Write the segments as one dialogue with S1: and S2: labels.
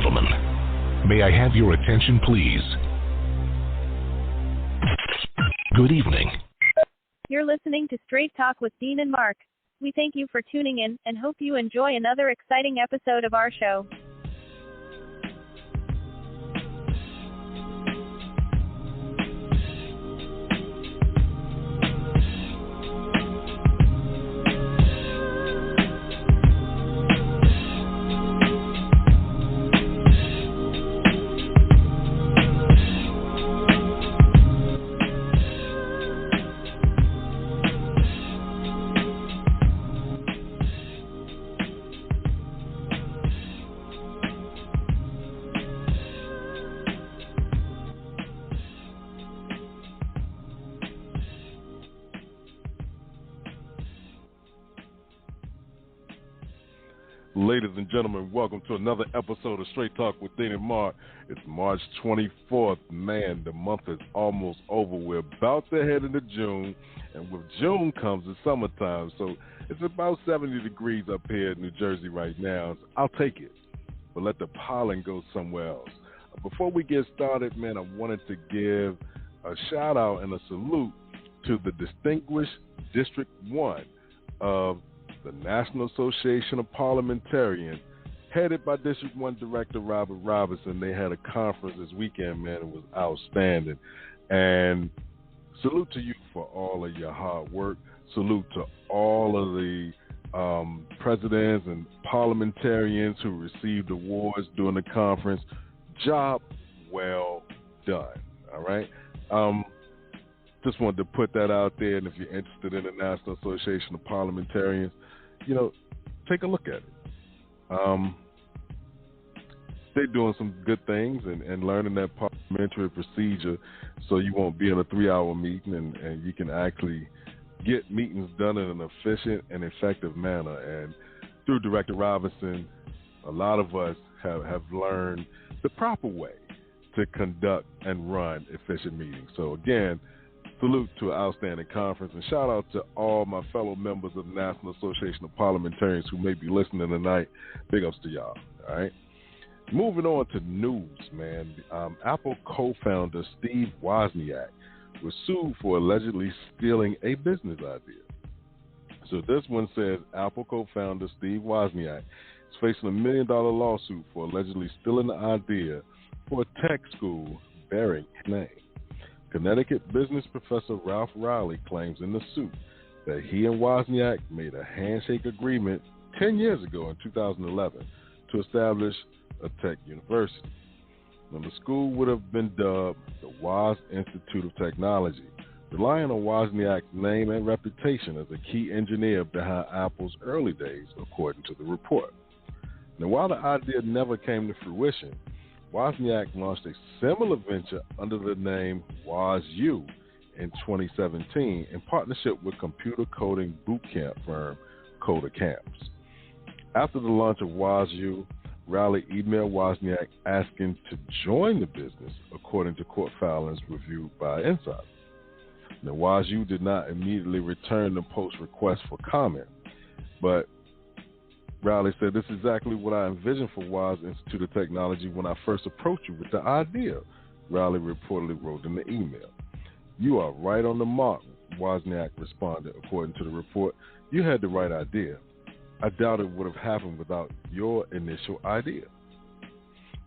S1: gentlemen, may I have your attention, please? Good evening.
S2: You're listening to Straight Talk with Dean and Mark. We thank you for tuning in and hope you enjoy another exciting episode of our show.
S3: Ladies and gentlemen, welcome to another episode of Straight Talk with Dean and Marc. It's March 24th. Man, the month is almost over. We're about to head into June, and with June comes the summertime. So it's about 70 degrees up here in New Jersey right now. I'll take it, but let the pollen go somewhere else. Before we get started, man, I wanted to give a shout out and a salute to the distinguished District 1 of the National Association of Parliamentarians, headed by District 1 Director Robert Robinson. They had a conference this weekend, man. It was outstanding. And salute to you for all of your hard work. Salute to all of the presidents and parliamentarians who received awards during the conference. Job well done. All right? Just wanted to put that out there, and if you're interested in the National Association of Parliamentarians, take a look at it. They're doing some good things and learning that parliamentary procedure so you won't be in a 3-hour meeting and you can actually get meetings done in an efficient and effective manner. And through Director Robinson, a lot of us have learned the proper way to conduct and run efficient meetings. So again, salute to an outstanding conference, and shout out to all my fellow members of the National Association of Parliamentarians who may be listening tonight. Big ups to y'all, all right? Moving on to news, man. Apple co-founder Steve Wozniak was sued for allegedly stealing a business idea. So this one says Apple co-founder Steve Wozniak is facing $1 million lawsuit for allegedly stealing the idea for a tech school bearing his name. Connecticut business professor Ralph Riley claims in the suit that he and Wozniak made a handshake agreement 10 years ago in 2011 to establish a tech university. Now, the school would have been dubbed the Woz Institute of Technology, relying on Wozniak's name and reputation as a key engineer behind Apple's early days, according to the report. Now, while the idea never came to fruition, Wozniak launched a similar venture under the name WozU in 2017 in partnership with computer coding bootcamp firm Coder Camps. After the launch of WozU, Riley emailed Wozniak asking to join the business, according to court filings reviewed by Insider. Now, WozU did not immediately return the post request for comment, but Riley said, "This is exactly what I envisioned for Woz Institute of Technology when I first approached you with the idea," Riley reportedly wrote in the email. "You are right on the mark," Wozniak responded, according to the report. "You had the right idea. I doubt it would have happened without your initial idea."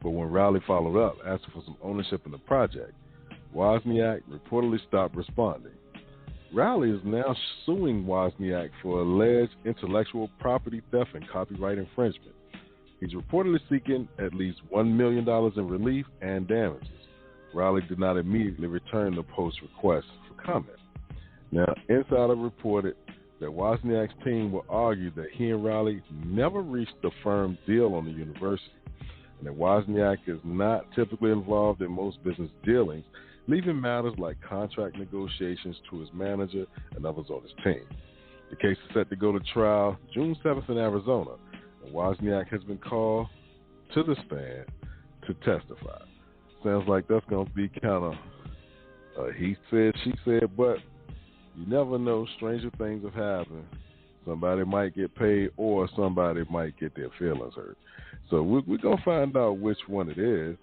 S3: But when Riley followed up, asking for some ownership in the project, Wozniak reportedly stopped responding. Riley is now suing Wozniak for alleged intellectual property theft and copyright infringement. He's reportedly seeking at least $1 million in relief and damages. Riley did not immediately return the post request for comment. Now, Insider reported that Wozniak's team will argue that he and Riley never reached a firm deal on the university, and that Wozniak is not typically involved in most business dealings, leaving matters like contract negotiations to his manager and others on his team. The case is set to go to trial June 7th in Arizona, and Wozniak has been called to the stand to testify. Sounds like that's going to be kind of he said, she said, but you never know. Stranger things have happened Somebody might get paid, or somebody might get their feelings hurt. So we're going to find out which one it is.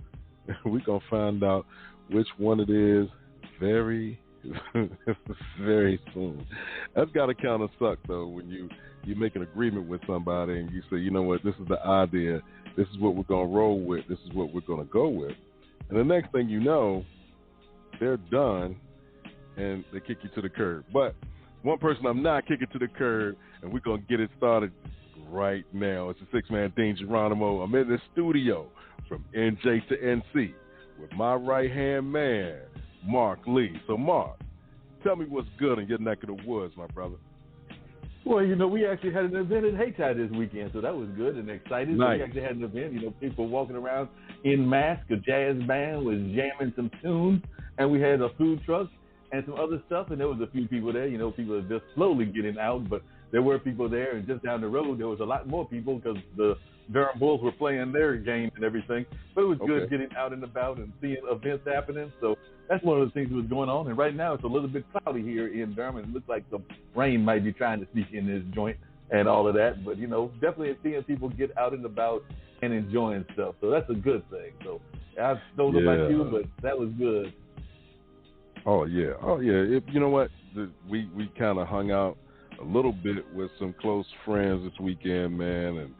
S3: We're going to find out which one it is very, very soon. That's got to kind of suck, though, when you make an agreement with somebody and you say, you know what, this is the idea. This is what we're going to roll with. This is what we're going to go with. And the next thing you know, they're done, and they kick you to the curb. But one person I'm not kicking to the curb, and we're going to get it started right now. It's the six-man Dean Geronimo. I'm in the studio from NJ to NC with my right-hand man, Marc Lee. So, Marc, tell me what's good in your neck of the woods, my brother.
S4: Well, we actually had an event in Hayti this weekend, so that was good and exciting.
S3: Nice.
S4: So we actually had an event, people walking around in mask. A jazz band was jamming some tunes, and we had a food truck and some other stuff, and there was a few people there. People are just slowly getting out, but there were people there, and just down the road, there was a lot more people because the Durham Bulls were playing their games and everything. But it was good getting out and about and seeing events happening. So that's one of the things that was going on. And right now it's a little bit cloudy here in Durham. It looks like some rain might be trying to sneak in this joint and all of that. But, definitely seeing people get out and about and enjoying stuff. So that's a good thing. So I don't know about you, but that was good.
S3: Oh, yeah. You know what? We kind of hung out a little bit with some close friends this weekend, man, and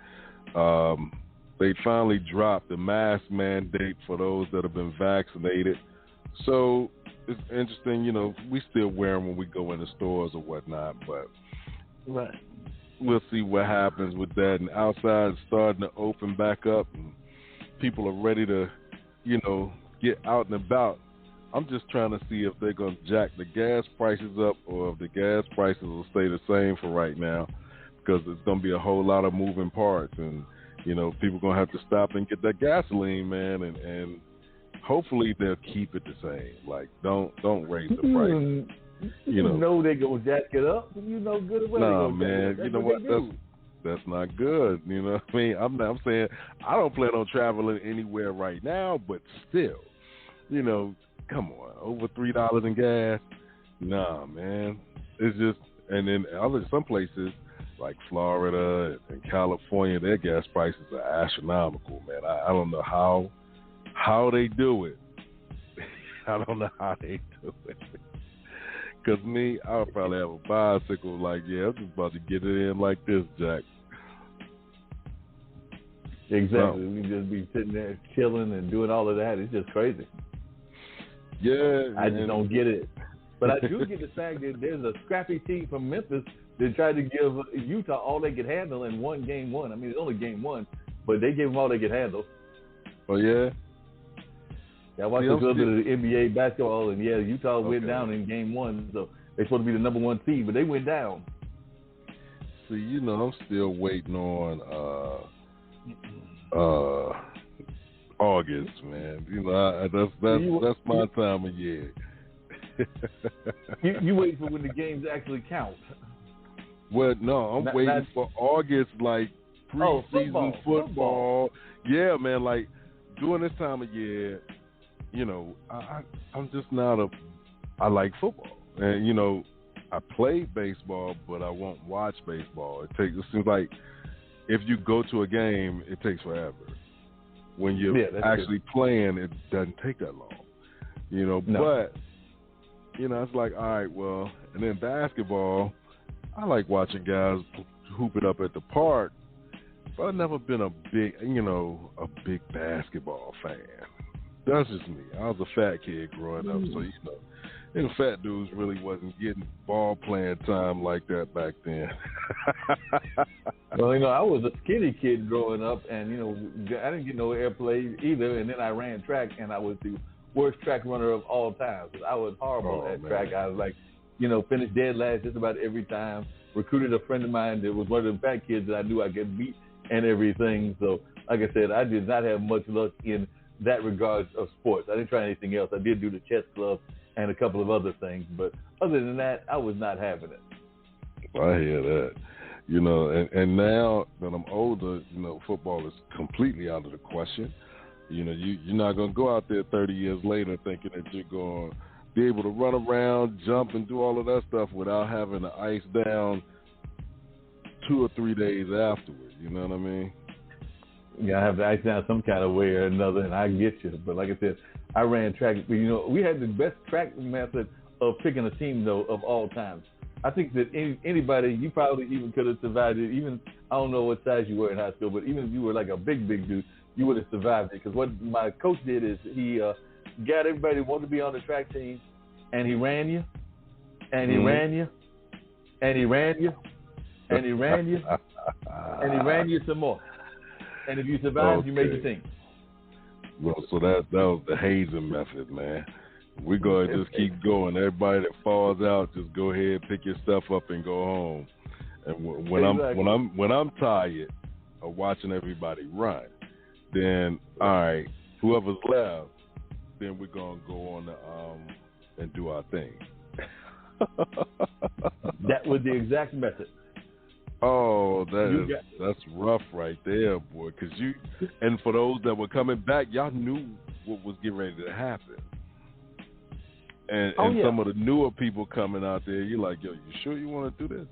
S3: they finally dropped the mask mandate for those that have been vaccinated. So it's interesting, we still wear them when we go in the stores or whatnot, but we'll see what happens with that. And outside is starting to open back up, and people are ready to, get out and about. I'm just trying to see if they're going to jack the gas prices up or if the gas prices will stay the same for right now, because it's going to be a whole lot of moving parts, and people going to have to stop and get that gasoline, man, and hopefully they'll keep it the same. Like, don't raise the price.
S4: They're going to jack it up. Good and well they're going to jack it up.
S3: You know what? That's not good. You know what I mean? I'm saying I don't plan on traveling anywhere right now, but still, come on, over $3 in gas? Nah, man. It's just, and then some places like Florida and California, their gas prices are astronomical, man. I don't know how they do it. I don't know how they do it. Because me, I'll probably have a bicycle I'm just about to get it in like this, Jack.
S4: Exactly. We just be sitting there chilling and doing all of that. It's just crazy.
S3: Yeah.
S4: I just don't get it. But I do get the fact that there's a scrappy team from Memphis that tried to give Utah all they could handle in game one. I mean, it's only game one, but they gave them all they could handle.
S3: Oh, yeah?
S4: Yeah, I watched a little bit of the NBA basketball, and, Utah went down in game one, so they're supposed to be the number one seed, but they went down.
S3: See, I'm still waiting on August, man. That's my time of year.
S4: you wait for when the games actually count.
S3: Well, no, I'm waiting for August, like preseason football. Yeah, man, like during this time of year, I'm just not I like football, and I play baseball, but I won't watch baseball. It seems like if you go to a game, it takes forever. When you're actually playing, it doesn't take that long, No. But it's like, all right, well, and then basketball, I like watching guys hoop it up at the park, but I've never been a big basketball fan. That's just me. I was a fat kid growing up, so and fat dudes really wasn't getting ball playing time like that back then.
S4: Well, I was a skinny kid growing up, and I didn't get no airplay either. And then I ran track, and I was the worst track runner of all time. I was horrible at track. I was like, finished dead last just about every time. Recruited a friend of mine that was one of the fat kids that I knew I could beat and everything. So, like I said, I did not have much luck in that regard of sports. I didn't try anything else. I did do the chess club and a couple of other things, but other than that, I was not having it.
S3: I hear that. And now that I'm older, football is completely out of the question. You're not going to go out there 30 years later thinking that you're going to be able to run around, jump, and do all of that stuff without having to ice down 2 or 3 days afterward. You know what I mean?
S4: Yeah, I have to act down some kind of way or another, and I get you. But like I said, I ran track. You know, we had the best track method of picking a team, though, of all time. I think that anybody, you probably even could have survived it. Even, I don't know what size you were in high school, but even if you were like a big dude, you would have survived it. Because what my coach did is he got everybody who wanted to be on the track team, and he ran you, and he ran you, and he ran you, and he ran you, and he ran you some more. And if you survived, you made the team.
S3: Well, so that was the hazing method, man. We're going to just keep going. Everybody that falls out, just go ahead, pick your stuff up, and go home. And when I'm tired of watching everybody run, then all right, whoever's left, then we're gonna go on and do our thing.
S4: That was the exact method.
S3: Oh, that's rough right there, boy. And for those that were coming back, y'all knew what was getting ready to happen. And some of the newer people coming out there, you're like, yo, you sure you want to do this?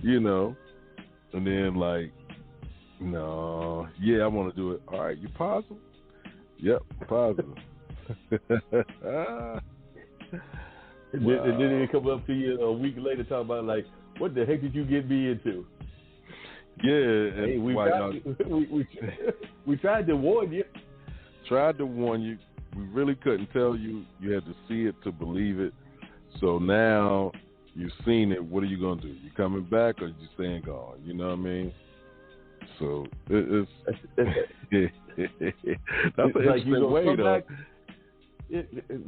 S3: You know? And then like, no, yeah, I want to do it. All right, you positive? Yep, positive.
S4: And then they come up to you a week later talking about like, what the heck did you get me into?
S3: Yeah.
S4: Hey, we tried to warn you.
S3: Tried to warn you. We really couldn't tell you. You had to see it to believe it. So now you've seen it. What are you going to do? You coming back or you staying gone? You know what I mean? So it's that's an interesting way, though.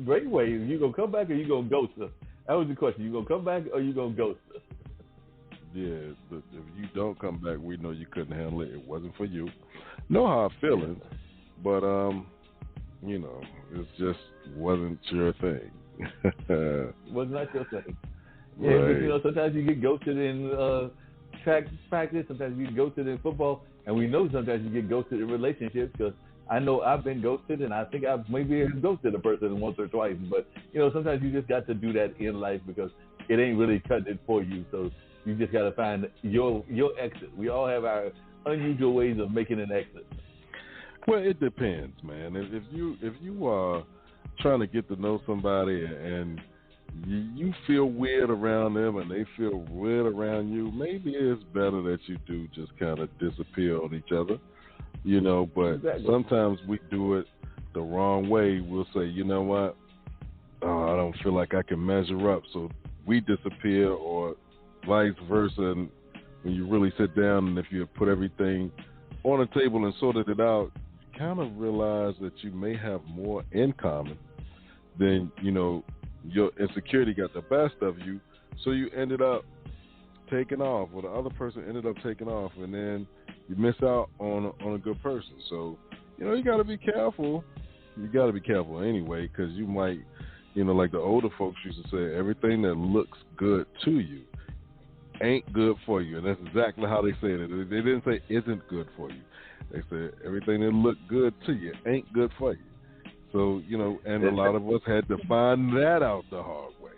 S4: Great way. You going to come back or you going to ghost us? That was the question. You going to come back or you going to ghost us?
S3: Yeah, but if you don't come back, we know you couldn't handle it. It wasn't for you. Know how I feel, but you know, it just wasn't your thing.
S4: Was not your thing. Yeah,
S3: right.
S4: But you know, sometimes you get ghosted in track practice. Sometimes you get ghosted in football, and we know sometimes you get ghosted in relationships. Because I know I've been ghosted, and I think I've maybe ghosted a person once or twice. But you know, sometimes you just got to do that in life because it ain't really cutting it for you. So you just got to find your exit. We all have our unusual ways of making an exit.
S3: Well, it depends, man. If you are trying to get to know somebody and you feel weird around them and they feel weird around you, maybe it's better that you do just kind of disappear on each other, you know. But
S4: exactly.
S3: Sometimes we do it the wrong way. We'll say, you know what, I don't feel like I can measure up, so we disappear, or vice versa. And when you really sit down and if you put everything on the table and sorted it out, you kind of realize that you may have more in common than, you know, your insecurity got the best of you, so you ended up taking off, or the other person ended up taking off, and then you miss out on a good person. So, you know, you got to be careful. You got to be careful anyway, because you might, you know, like the older folks used to say, everything that looks good to you ain't good for you. And that's exactly how they said it. They didn't say isn't good for you. They said everything that looked good to you ain't good for you. So, you know, and a lot of us had to find that out the hard way.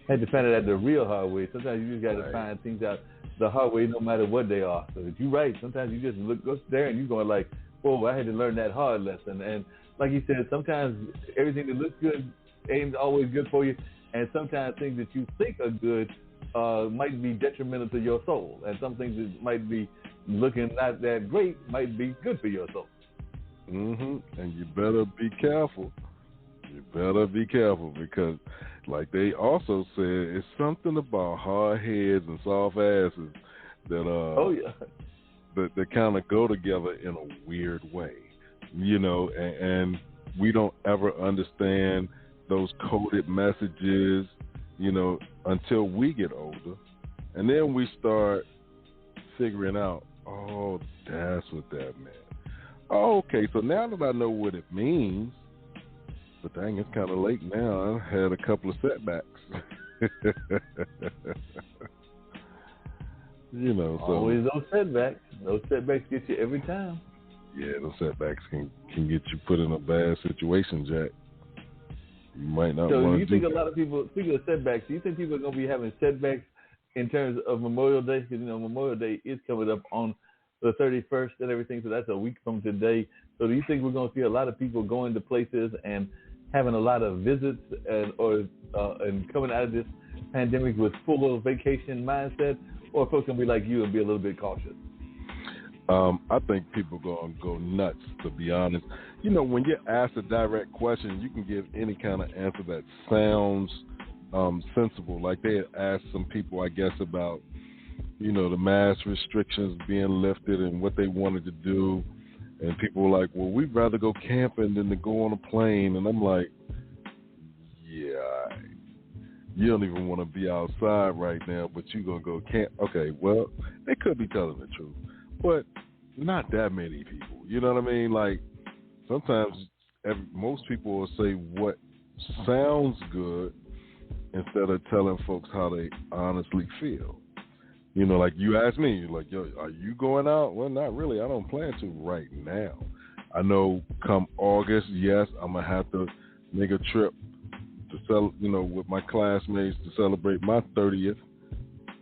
S4: Had to find it out the real hard way. Sometimes you just got to find things out the hard way no matter what they are. So if you're right, sometimes you just look there and you're going like, whoa, I had to learn that hard lesson. And like you said, sometimes everything that looks good ain't always good for you. And sometimes things that you think are good might be detrimental to your soul. And some things that might be looking not that great might be good for your soul.
S3: And you better be careful. You better be careful, because like they also said, it's something about hard heads and soft asses that that kind of go together in a weird way, you know, and we don't ever understand those coded messages, you know, until we get older, and then we start figuring out, oh, that's what that meant. Oh, okay, so now that I know what it means, but dang, it's kind of late now. I had a couple of setbacks. You know, so
S4: always those setbacks. Those setbacks get you every time.
S3: Yeah, those setbacks can get you put in a bad situation, Jack. You might not want to do that.
S4: So you think a lot of people, speaking of setbacks, do you think people are going to be having setbacks in terms of Memorial Day, because Memorial Day is coming up on the 31st and everything, so that's a week from today. So do you think we're going to see a lot of people going to places and having a lot of visits and coming out of this pandemic with full vacation mindset, or folks going to be like you and be a little bit cautious?
S3: I think people are going to go nuts, to be honest. When you're asked a direct question, you can give any kind of answer that sounds sensible. Like they had asked some people, I guess, about, the mask restrictions being lifted and what they wanted to do. And people were like, well, we'd rather go camping than to go on a plane. And I'm like, yeah, you don't even want to be outside right now, but you're going to go camp. Okay, well, they could be telling the truth, but not that many people. You know what I mean? Like, sometimes most people will say what sounds good instead of telling folks how they honestly feel. Like you asked me, you're like, yo, are you going out? Well, not really. I don't plan to right now. I know come August, yes, I'm going to have to make a trip to with my classmates to celebrate my 30th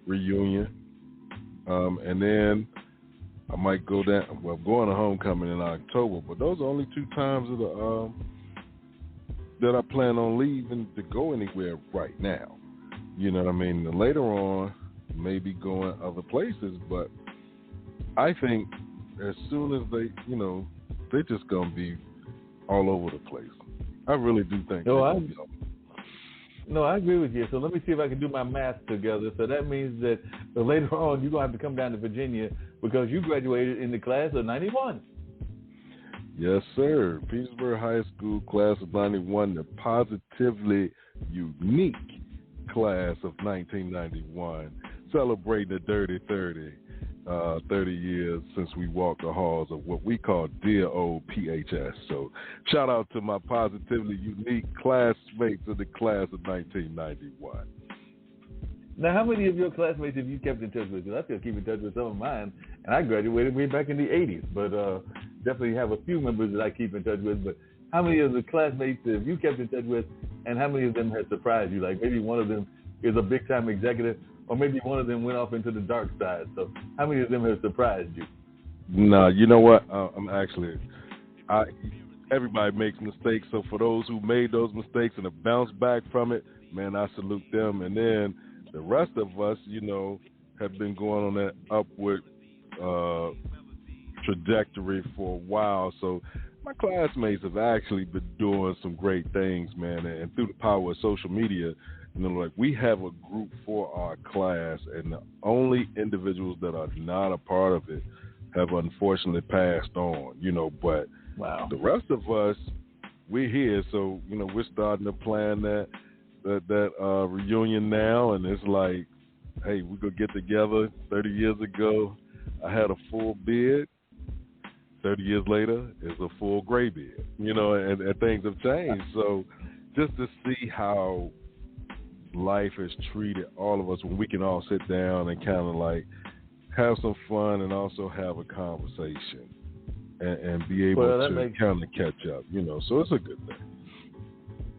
S3: reunion. And then I might go down. Well, I'm going to homecoming in October, but those are only 2 times of that I plan on leaving to go anywhere right now. You know what I mean? And later on, maybe going other places, but I think as soon as they, they're just going to be all over the place. I really do think.
S4: No, I agree with you. So let me see if I can do my math together. So that means that later on you're going to have to come down to Virginia because you graduated in the class of 91.
S3: Yes, sir. Petersburg High School class of 91, the positively unique class of 1991, celebrating the Dirty 30, 30 years since we walked the halls of what we call dear old PHS. So shout out to my positively unique classmates of the class of 1991.
S4: Now, how many of your classmates have you kept in touch with? Because I still keep in touch with some of mine, and I graduated way back in the 80s, but definitely have a few members that I keep in touch with. But how many of the classmates have you kept in touch with, and how many of them have surprised you? Like maybe one of them is a big-time executive, or maybe one of them went off into the dark side. So how many of them have surprised you?
S3: No, you know what? Everybody makes mistakes. So for those who made those mistakes and have bounced back from it, man, I salute them. And then the rest of us, have been going on that upward trajectory for a while. So my classmates have actually been doing some great things, man. And through the power of social media, we have a group for our class, and the only individuals that are not a part of it have unfortunately passed on, but
S4: wow.
S3: The rest of us, we're here. So, we're starting to plan that reunion now, and it's like, hey, we're going to get together. 30 years ago, I had a full beard. 30 years later, it's a full gray beard, and things have changed. So just to see how life has treated all of us when we can all sit down and kind of like have some fun and also have a conversation and be able to kind of catch up, so it's a good thing.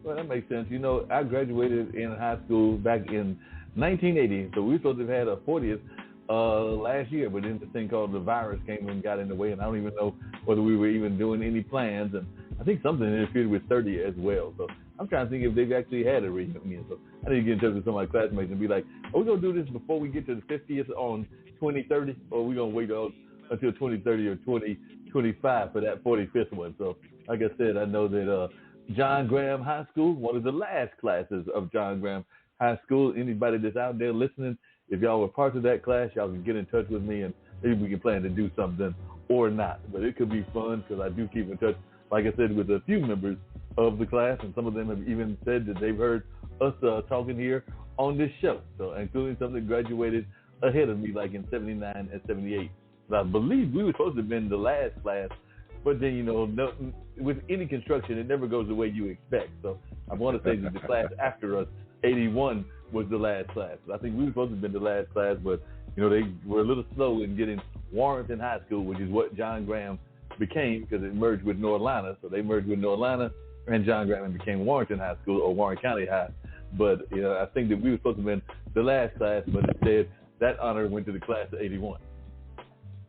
S4: Well, that makes sense. I graduated in high school back in 1980, so we were supposed to have had a 40th last year, but then this thing called the virus came and got in the way, and I don't even know whether we were even doing any plans, and I think something interfered with 30 as well. So I'm trying to think if they've actually had a reunion. So I need to get in touch with some of my classmates and be like, are we going to do this before we get to the 50th on 2030, or are we going to wait until 2030 or 2025 for that 45th one? So like I said, I know that John Graham High School, one of the last classes of John Graham High School. Anybody that's out there listening, if y'all were part of that class, y'all can get in touch with me, and maybe we can plan to do something or not. But it could be fun because I do keep in touch, like I said, with a few members of the class, and some of them have even said that they've heard us talking here on this show, so including some that graduated ahead of me, like in 79 and 78. But I believe we were supposed to have been the last class, but then, with any construction, it never goes the way you expect. So I want to say that the class after us, 81, was the last class. I think we were supposed to have been the last class, but, they were a little slow in getting Warrenton High School, which is what John Graham became because it merged with North. So they merged with North and John Graham became Warrenton High School, or Warren County High. But, I think that we were supposed to have been the last class, but instead that honor went to the class of 81.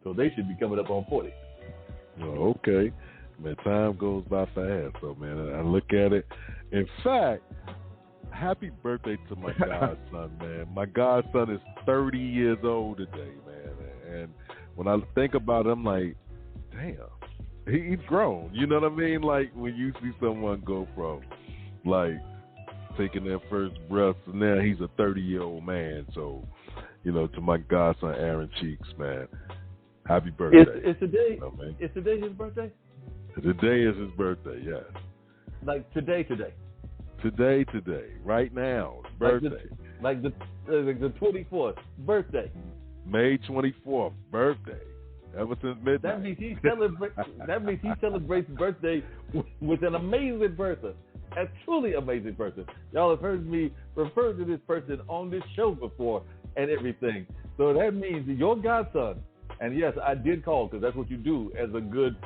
S4: So they should be coming up on 40.
S3: Oh, okay. Man, time goes by fast, so, man, I look at it. In fact, happy birthday to my godson, man. My godson is 30 years old today, man. And when I think about it, I'm like, damn, he's grown. You know what I mean? Like, when you see someone go from, like, taking their first breath, and now he's a 30-year-old man. So, you know, to my godson, Aaron Cheeks, man, happy birthday.
S4: It's today.
S3: You know, man.
S4: It's today his birthday?
S3: Today is his birthday, yes.
S4: Like today.
S3: Today, right now, birthday.
S4: Like the 24th, birthday.
S3: May 24th, birthday. Ever since midnight.
S4: That means he celebrates birthday with an amazing person. A truly amazing person. Y'all have heard me refer to this person on this show before and everything. So that means your godson, and yes, I did call because that's what you do as a good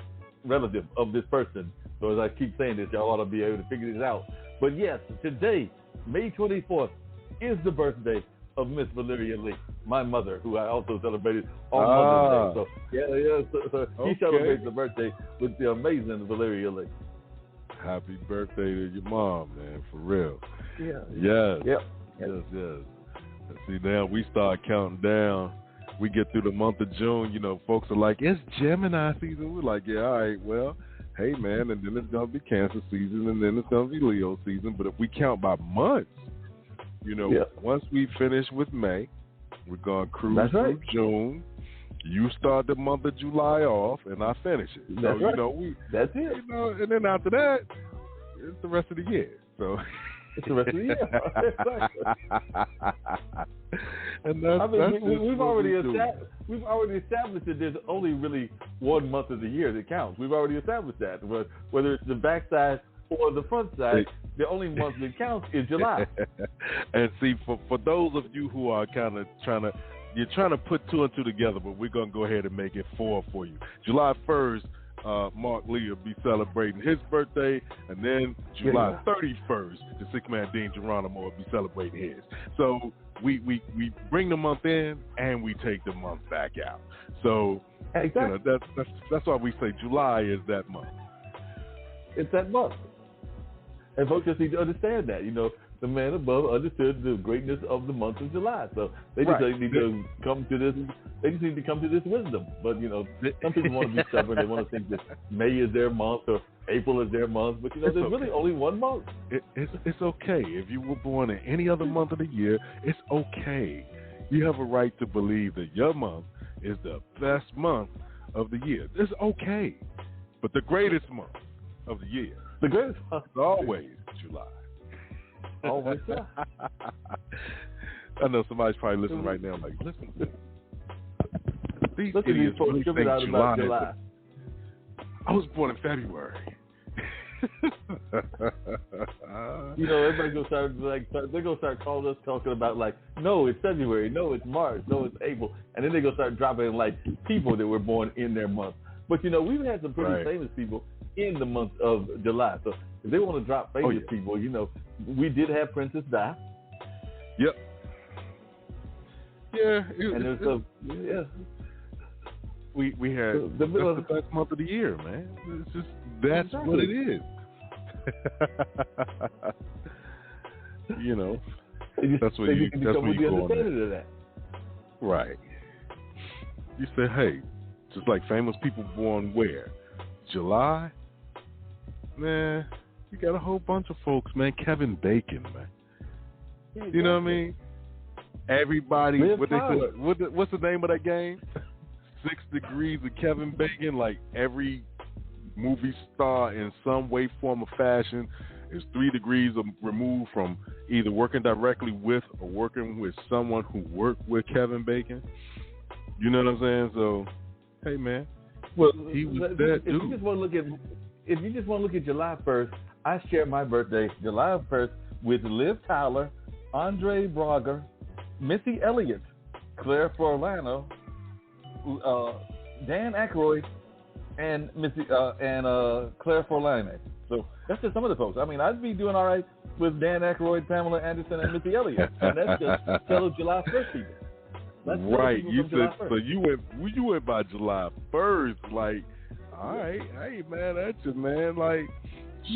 S4: relative of this person. So as I keep saying this, y'all ought to be able to figure this out. But yes, today, May 24th, is the birthday of Miss Valeria Lee, my mother, who I also celebrated on Mother's Day. So so he celebrates the birthday with the amazing Valeria Lee.
S3: Happy birthday to your mom, man, for real.
S4: Yeah.
S3: Yes.
S4: Yep.
S3: Yes. See, now we start counting down. We get through the month of June, you know, folks are like, it's Gemini season. We're like, yeah, all right, well, hey, man, and then it's going to be Cancer season, and then it's going to be Leo season. But if we count by months, you know, once we finish with May, we're going to cruise through June. You start the month of July off, and I finish it. So, you know,
S4: that's it.
S3: You know, and then after that, it's the rest of the year. So
S4: it's the rest of the year.
S3: And that's,
S4: we've already established that there's only really one month of the year that counts. We've already established that. Whether it's the backside or the front side, the only month that counts is July.
S3: And see, for those of you who are kind of trying to put two and two together, but we're going to go ahead and make it four for you. July 1st, Marc Lee will be celebrating his birthday, and then July 31st, the six-man Dean Geronimo will be celebrating his. So we bring the month in, and we take the month back out. So you know, that's why we say July is that month.
S4: It's that month. And folks just need to understand that, you know. The man above understood the greatness of the month of July, so they just need to come to this. They just need to come to this wisdom. But you know, some people want to be stubborn. They want to think that May is their month or April is their month. But you know, there's really only one month.
S3: It's okay if you were born in any other month of the year. It's okay. You have a right to believe that your month is the best month of the year. It's okay. But the greatest month of the year,
S4: the greatest month,
S3: is always July.
S4: Oh my God.
S3: I know somebody's probably listening right now. Like, listen, these
S4: idiots really think July.
S3: I was born in February.
S4: You know, everybody's gonna start they're gonna start calling us talking about like, no, it's February, no, it's March, no, it's April, and then they're gonna start dropping like people that were born in their month. But you know, we've had some pretty famous people in the month of July. So if they want to drop famous people, you know, we did have Princess Di.
S3: Yep. Yeah. We had that's the best month of the year, man. It's just that's what it is. You know, that's what you go on that. Right. You say, hey, just like famous people born where? July? Man, you got a whole bunch of folks, man. Kevin Bacon, man. Yeah, you know what I mean? Everybody, what's the name of that game? 6 Degrees of Kevin Bacon. Like every movie star in some way, form, or fashion is 3 degrees removed from either working directly with or working with someone who worked with Kevin Bacon. You know what I'm saying? So, hey, man.
S4: Well,
S3: he was that dude.
S4: If you just want to look at July 1st, I share my birthday July 1st with Liv Tyler, Andre Braugher, Missy Elliott, Claire Forlano, Dan Aykroyd, and Claire Forlani. So that's just some of the folks. I mean, I'd be doing all right with Dan Aykroyd, Pamela Anderson, and Missy Elliott, and that's just fellow July 1st people. That's
S3: right.
S4: People
S3: You
S4: from July
S3: said
S4: 1st.
S3: so. You went by July 1st. Like, all right, hey man, that's it, man. Like,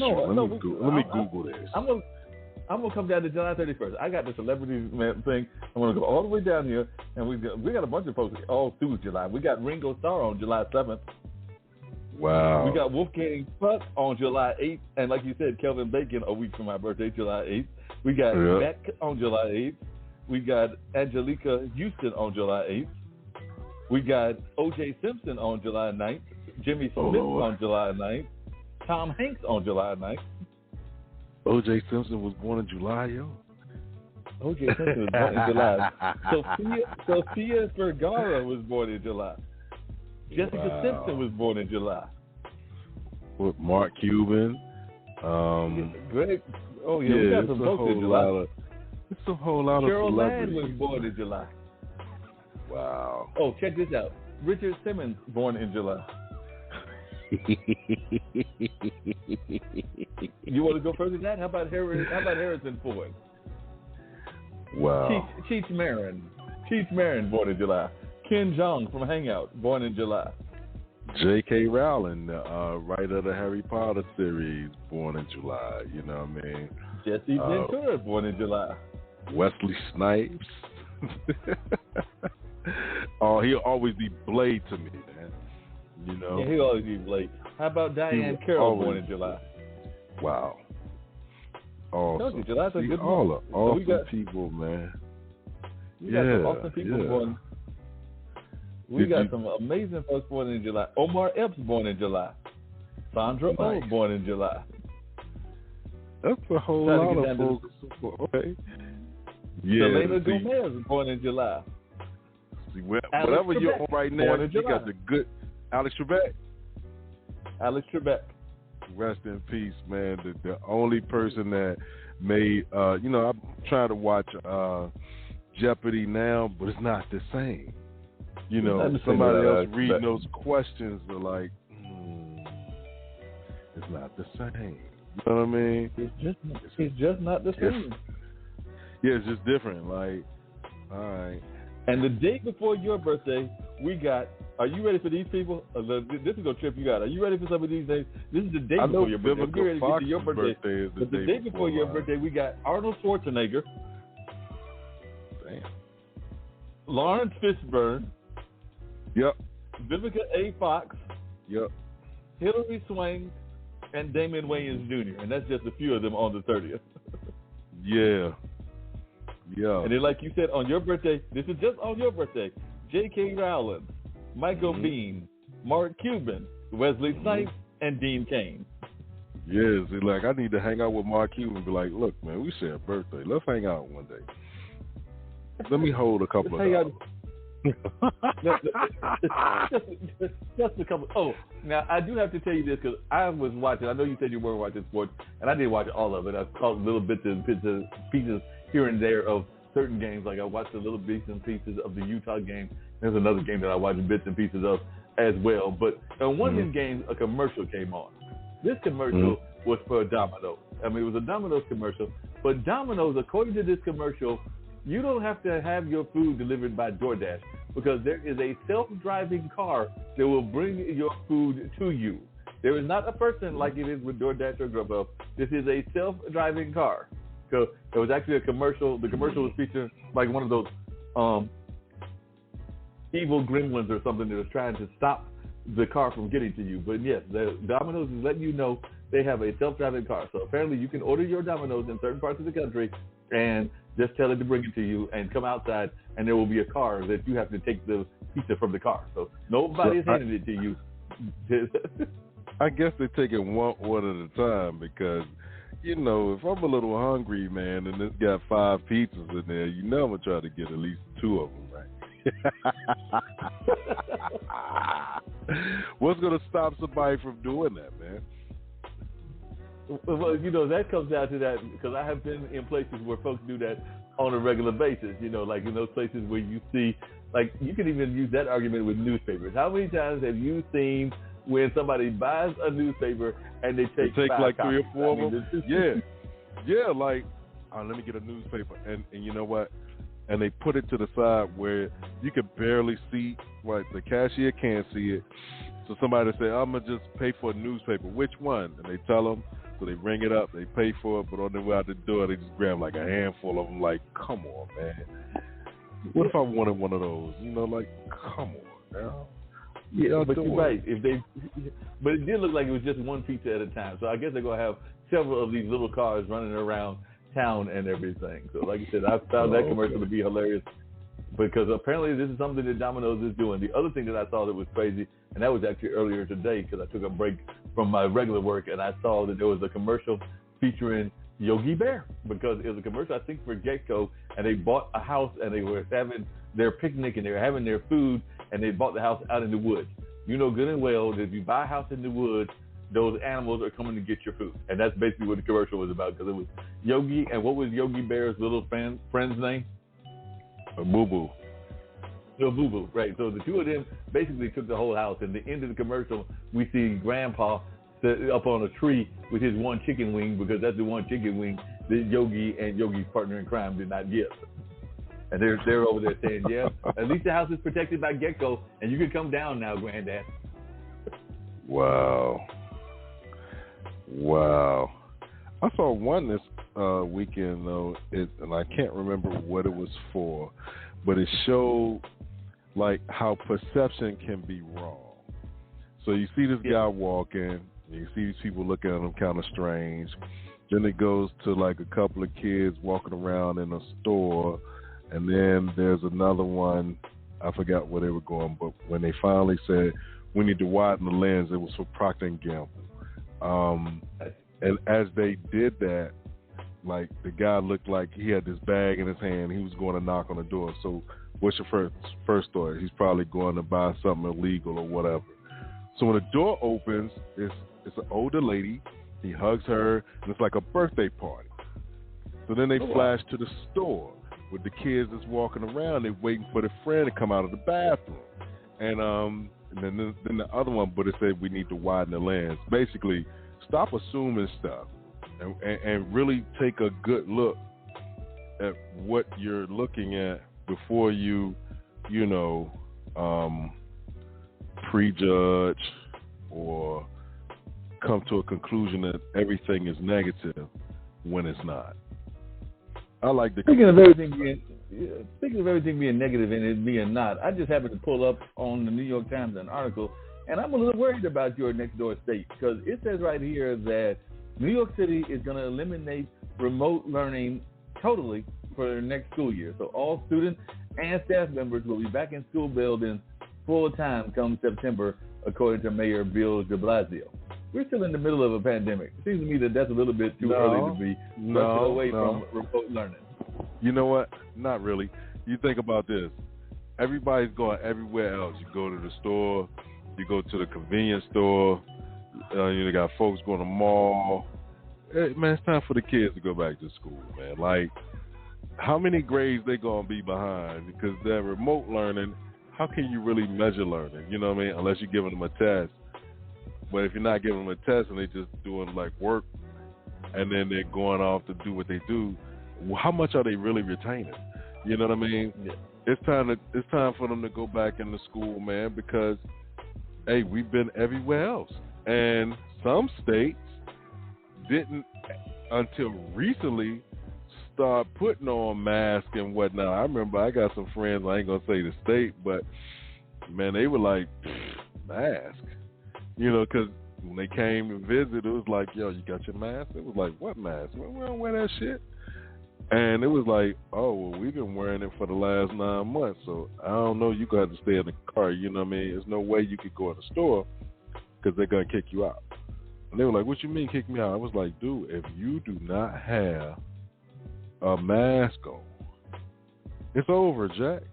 S3: let me Google this.
S4: I'm gonna come down to July 31st. I got the celebrities thing. I'm gonna go all the way down here, and we got a bunch of folks all through July. We got Ringo Starr on July 7th.
S3: Wow.
S4: We got Wolfgang Puck on July 8th, and like you said, Kelvin Bacon a week from my birthday, July 8th. We got Beck on July 8th. We got Angelica Houston on July 8th. We got O.J. Simpson on July 9th. Jimmy Smith on July 9th. Tom Hanks on July 9th.
S3: O.J. Simpson was born in July, yo.
S4: O.J. Simpson was born in July. Sofia Vergara was born in July. Jessica Simpson was born in July.
S3: With Mark Cuban.
S4: Greg. Oh, yeah, we got some folks in July.
S3: It's a whole lot
S4: Cheryl
S3: of celebrities.
S4: Ladd was born in July.
S3: Wow.
S4: Oh, check this out. Richard Simmons, born in July. You want to go further than that? How about Harrison Ford?
S3: Wow.
S4: Cheech Marin, born in July. Ken Jeong from Hangout, born in July.
S3: J.K. Rowling, writer of the Harry Potter series, born in July. You know what I mean?
S4: Jesse Ventura, born in July.
S3: Wesley Snipes. Oh, he'll always be Blade to me, man. You know?
S4: Yeah, he'll always be Blade. How about Diane Carroll, born in July?
S3: Wow. Awesome.
S4: July's a good
S3: all
S4: month.
S3: awesome people, man.
S4: We got some awesome people born. We got some amazing folks born in July. Omar Epps born in July. Sandra Oh born in July.
S3: That's a whole lot of folks. Okay. Yeah.
S4: Selena Gomez born in July.
S3: See, whatever you're on right now, you got the good Alex Trebek. Rest in peace, man. The only person that made, I'm trying to watch Jeopardy now, but it's not the same. You know, somebody else reading those questions are like, it's not the same. You know what I mean?
S4: It's just not the same.
S3: It's just different. Like, all right.
S4: And the day before your birthday, we got. Are you ready for these people? This is a trip you got. Are you ready for some of these names? This is the day before your birthday. We're ready to get to your birthday. But the day before your birthday, we got Arnold Schwarzenegger.
S3: Damn.
S4: Lawrence Fishburne.
S3: Yep.
S4: Vivica A. Fox.
S3: Yep.
S4: Hilary Swank. And Damon Wayans Jr. And that's just a few of them on the 30th. Yeah. And then, like you said, on your birthday, this is just on your birthday, J.K. Rowling, Michael Bean, Mark Cuban, Wesley Snipes, and Dean Cain.
S3: Yeah, see, like, I need to hang out with Mark Cuban and be like, look, man, we share a birthday. Let's hang out one day. Let me hold a couple of dollars.
S4: just a couple. Oh, now I do have to tell you this because I was watching. I know you said you weren't watching sports, and I did watch all of it. I caught little bits and pieces here and there of certain games. Like I watched the little bits and pieces of the Utah game. There's another game that I watched bits and pieces of as well. But in one of these games, a commercial came on. This commercial was for Domino's. I mean, it was a Domino's commercial. But Domino's, according to this commercial, you don't have to have your food delivered by DoorDash because there is a self-driving car that will bring your food to you. There is not a person like it is with DoorDash or Grubhub. This is a self-driving car. So there was actually a commercial. The commercial was featuring like one of those evil gremlins or something that was trying to stop the car from getting to you. But yes, the Domino's is letting you know they have a self-driving car. So apparently you can order your Domino's in certain parts of the country and just tell it to bring it to you and come outside, and there will be a car that you have to take the pizza from the car. So nobody is handing it to you.
S3: I guess they take it one order at a time because, you know, if I'm a little hungry, man, and it's got 5 pizzas in there, you know I'm going to try to get at least 2 of them, right? What's going to stop somebody from doing that, man?
S4: Well, you know, that comes down to that because I have been in places where folks do that on a regular basis, you know, like in those places where you see, like you can even use that argument with newspapers. How many times have you seen when somebody buys a newspaper and they take
S3: like
S4: copies?
S3: 3 or 4 of them? Yeah. Yeah, like, let me get a newspaper. And you know what? And they put it to the side where you could barely see, like the cashier can't see it. So somebody say, I'm going to just pay for a newspaper. Which one? And they tell them. So they ring it up. They pay for it. But on their way out the door, they just grab like a handful of them. Like, come on, man. What if I wanted one of those? You know, like, come on, man.
S4: Yeah, but you're right. But it did look like it was just one pizza at a time. So I guess they're going to have several of these little cars running around town and everything. So like you said, I found that commercial to be hilarious because apparently this is something that Domino's is doing. The other thing that I saw that was crazy, and that was actually earlier today because I took a break from my regular work and I saw that there was a commercial featuring Yogi Bear because it was a commercial, I think, for Gecko, and they bought a house and they were having their picnic and they were having their food and they bought the house out in the woods. You know good and well that if you buy a house in the woods, those animals are coming to get your food. And that's basically what the commercial was about because it was Yogi, and what was Yogi Bear's little friend's name?
S3: Boo Boo.
S4: No, Boo Boo, right. So the two of them basically took the whole house. And at the end of the commercial, we see Grandpa sit up on a tree with his one chicken wing because that's the one chicken wing that Yogi and Yogi's partner in crime did not give. And they're over there saying, yeah, at least the house is protected by Gecko, and you can come down now, Granddad.
S3: Wow. I saw one this weekend, though, and I can't remember what it was for, but it showed, like, how perception can be wrong. So you see this guy walking, you see these people looking at him kind of strange. Then it goes to, like, a couple of kids walking around in a store, and then there's another one, I forgot where they were going, but when they finally said, we need to widen the lens, it was for Procter & Gamble. And as they did that, like, the guy looked like he had this bag in his hand. He was going to knock on the door. So what's your first thought? He's probably going to buy something illegal or whatever. So when the door opens, it's an older lady. He hugs her, and it's like a birthday party. So then they flash to the store with the kids that's walking around. They're waiting for their friend to come out of the bathroom. And then the other one, but it said we need to widen the lens. Basically, stop assuming stuff and really take a good look at what you're looking at before you prejudge or come to a conclusion that everything is negative when it's not. I like the
S4: speaking of everything being negative and it being not, I just happened to pull up on the New York Times an article, and I'm a little worried about your next door state because it says right here that New York City is going to eliminate remote learning totally for the next school year. So all students and staff members will be back in school buildings full time come September, according to Mayor Bill de Blasio. We're still in the middle of a pandemic. It seems to me that that's a little bit too early to be rushing away from remote learning.
S3: You know what? Not really. You think about this. Everybody's going everywhere else. You go to the store. You go to the convenience store. You got folks going to the mall. Hey, man, it's time for the kids to go back to school, man. Like, how many grades they going to be behind? Because that remote learning, how can you really measure learning? You know what I mean? Unless you're giving them a test. But if you're not giving them a test and they're just doing, like, work and then they're going off to do what they do, how much are they really retaining? You know what I mean? Yeah. It's time for them to go back into school, man, because, hey, we've been everywhere else. And some states didn't, until recently, start putting on masks and whatnot. I remember I got some friends, I ain't going to say the state, but, man, they were like, mask. You know, because when they came to visit, it was like, yo, you got your mask? It was like, what mask? We don't wear that shit. And it was like, oh, well, we've been wearing it for the last 9 months, so I don't know. You're going to have to stay in the car. You know what I mean? There's no way you could go in the store because they're going to kick you out. And they were like, what you mean kick me out? I was like, dude, if you do not have a mask on, it's over, Jack.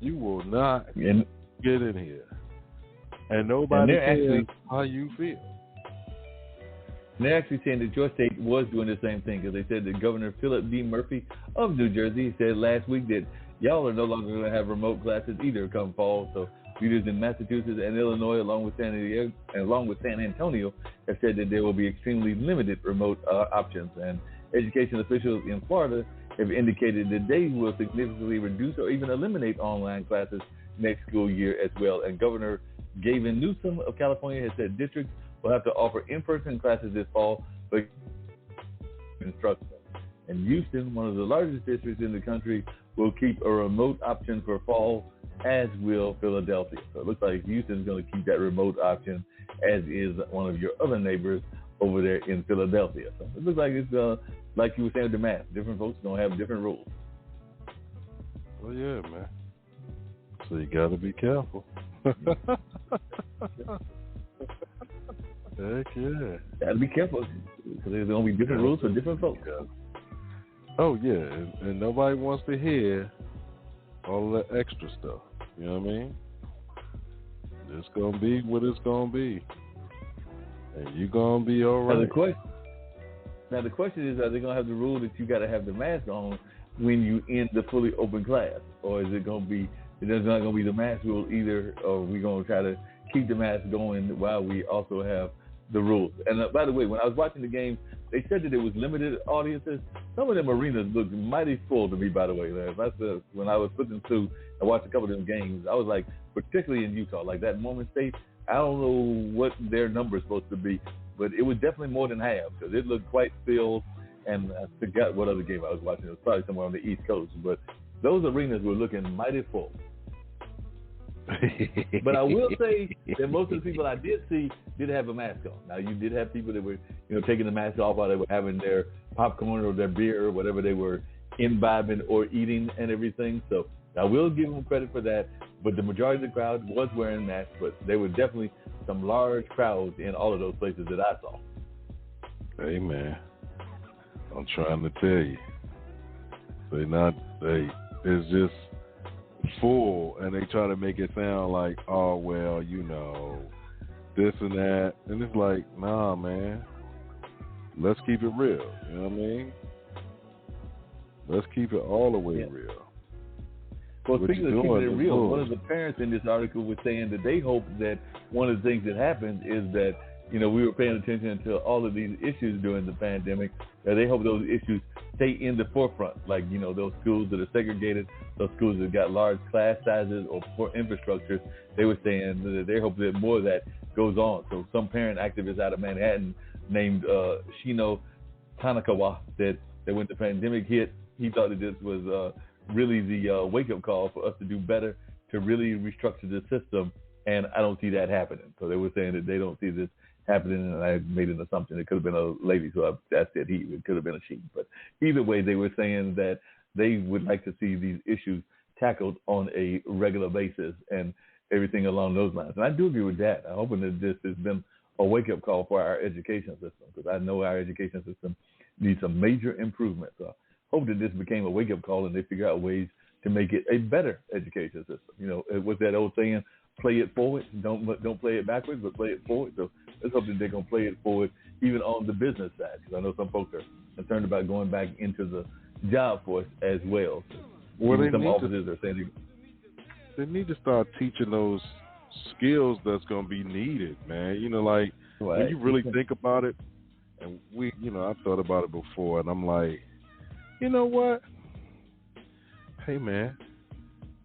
S3: You will not get in here. And nobody cares how you feel.
S4: And they're actually saying that your state was doing the same thing because they said that Governor Philip D. Murphy of New Jersey said last week that y'all are no longer going to have remote classes either come fall. So leaders in Massachusetts and Illinois, along with San Antonio, have said that there will be extremely limited remote options. And education officials in Florida have indicated that they will significantly reduce or even eliminate online classes next school year as well. And Governor Gavin Newsom of California has said districts will have to offer in-person classes this fall, but instruction. And Houston, one of the largest districts in the country, will keep a remote option for fall, as will Philadelphia. So it looks like Houston's going to keep that remote option, as is one of your other neighbors over there in Philadelphia. So it looks like it's like you were saying with the math. Different folks going to have different rules.
S3: Well, yeah, man. So you got to be careful. Heck yeah.
S4: Got to be careful, because there's going to be different rules for different folks.
S3: Yeah. Oh, yeah, and nobody wants to hear all of that extra stuff. You know what I mean? It's going to be what it's going to be. And you're going to be all right.
S4: Now, the question is, are they going to have the rule that you got to have the mask on when you in the fully open class? Or is it going to be, there's not going to be the mask rule either, or we're going to try to keep the mask going while we also have the rules? And by the way, when I was watching the game, they said that there was limited audiences. Some of them arenas looked mighty full to me, by the way. When I was flipping through and watched a couple of them games, I was like, particularly in Utah, like that Mormon State, I don't know what their number is supposed to be, but it was definitely more than half, because it looked quite filled. And I forgot what other game I was watching. It was probably somewhere on the East Coast, but those arenas were looking mighty full. But I will say that most of the people I did see did have a mask on. Now, you did have people that were, taking the mask off while they were having their popcorn or their beer or whatever they were imbibing or eating and everything. So I will give them credit for that. But the majority of the crowd was wearing masks, but there were definitely some large crowds in all of those places that I saw.
S3: Hey, man, I'm trying to tell you. It's just full, and they try to make it sound like, oh, well, this and that. And it's like, nah, man, let's keep it real. You know what I mean? Let's keep it all the way real.
S4: Well, speaking of keeping it real, one of the parents in this article was saying that they hope that one of the things that happens is that, we were paying attention to all of these issues during the pandemic. They hope those issues stay in the forefront, like, those schools that are segregated, those schools that got large class sizes or poor infrastructure. They were saying that they hope that more of that goes on. So some parent activist out of Manhattan named Shino Tanakawa said that when the pandemic hit, he thought that this was really the wake-up call for us to do better, to really restructure the system, and I don't see that happening. So they were saying that they don't see this happening, and I made an assumption it could have been a lady, so I said he. It could have been a she. But either way, they were saying that they would like to see these issues tackled on a regular basis and everything along those lines. And I do agree with that. I'm hoping that this has been a wake-up call for our education system, because I know our education system needs some major improvement. So I hope that this became a wake-up call and they figure out ways to make it a better education system. With that old saying, play it forward. Don't play it backwards, but play it forward. So let's hope that they're going to play it forward even on the business side, because I know some folks are concerned about going back into the job force as well.
S3: Well,
S4: some offices are saying
S3: they need to start teaching those skills that's going to be needed, man. Like when you really think about it, and I've thought about it before, and I'm like, you know what? Hey, man,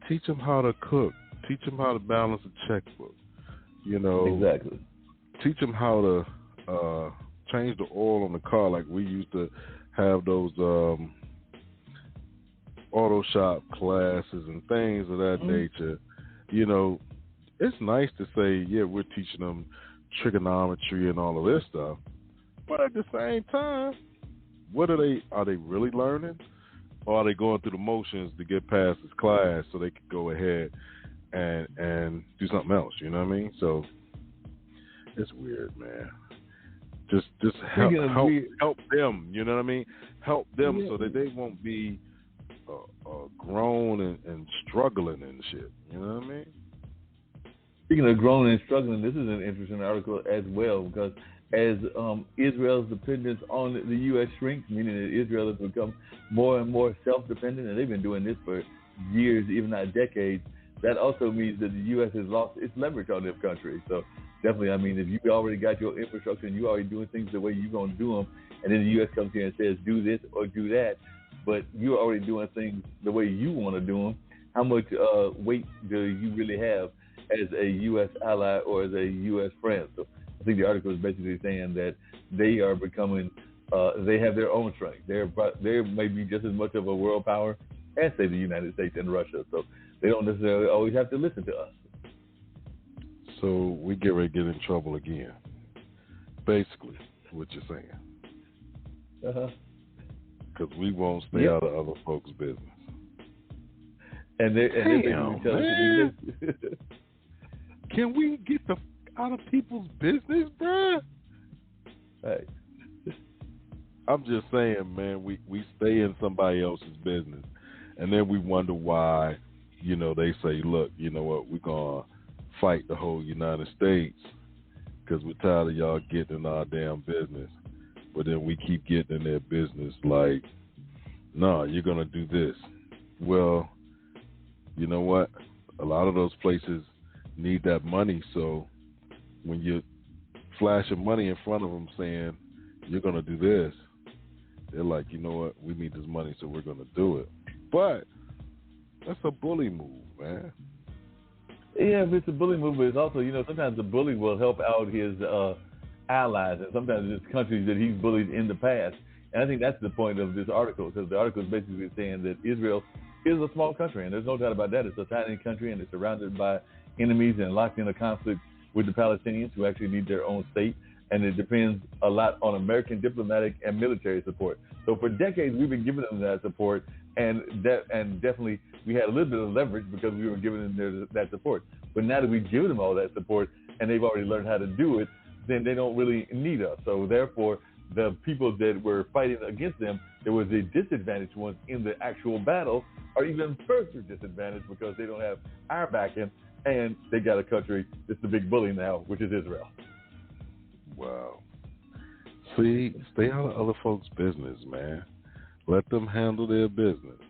S3: teach them how to cook. Teach them how to balance a checkbook.
S4: Exactly.
S3: Teach them how to change the oil on the car, like we used to have those auto shop classes and things of that nature. It's nice to say, yeah, we're teaching them trigonometry and all of this stuff, but at the same time, are they really learning, or are they going through the motions to get past this class so they can go ahead and do something else? You know what I mean? So it's weird, man. Just help them. You know what I mean? Help them so that they won't be grown and struggling and shit. You know what I mean?
S4: Speaking of grown and struggling, this is an interesting article as well, because as Israel's dependence on the U.S. shrinks, meaning that Israel has become more and more self-dependent, and they've been doing this for years, even not decades, that also means that the U.S. has lost its leverage on this country. So definitely, I mean, if you already got your infrastructure and you already doing things the way you're going to do them, and then the U.S. comes here and says, do this or do that, but you're already doing things the way you want to do them, how much weight do you really have as a U.S. ally or as a U.S. friend? So I think the article is basically saying that they are becoming, they have their own strength. They may be just as much of a world power as, say, the United States and Russia. So they don't necessarily always have to listen to us.
S3: So we get ready to get in trouble again. Basically, what you're saying. Because we won't stay out of other folks' business.
S4: And they're
S3: Damn, man. Can we get out of people's business, bruh?
S4: Hey.
S3: I'm just saying, man, we stay in somebody else's business, and then we wonder why, they say, look, you know what, we're going to fight the whole United States because we're tired of y'all getting in our damn business. But then we keep getting in their business like, no, you're going to do this. Well, you know what? A lot of those places need that money, so when you're flashing money in front of them saying, you're going to do this, they're like, you know what? We need this money, so we're going to do it. But that's a bully move, man.
S4: Yeah, if it's a bully move, but it's also, sometimes the bully will help out his allies, and sometimes it's countries that he's bullied in the past. And I think that's the point of this article, because the article is basically saying that Israel is a small country, and there's no doubt about that. It's a tiny country, and it's surrounded by enemies and locked in a conflict with the Palestinians, who actually need their own state. And it depends a lot on American diplomatic and military support. So for decades, we've been giving them that support, and definitely we had a little bit of leverage because we were giving them that support. But now that we've given them all that support and they've already learned how to do it, then they don't really need us. So therefore, the people that were fighting against them, there was a disadvantaged ones in the actual battle, are even further disadvantaged because they don't have our backing, and they got a country that's the big bully now, which is Israel.
S3: Wow. See, stay out of other folks' business, man. Let them handle their business.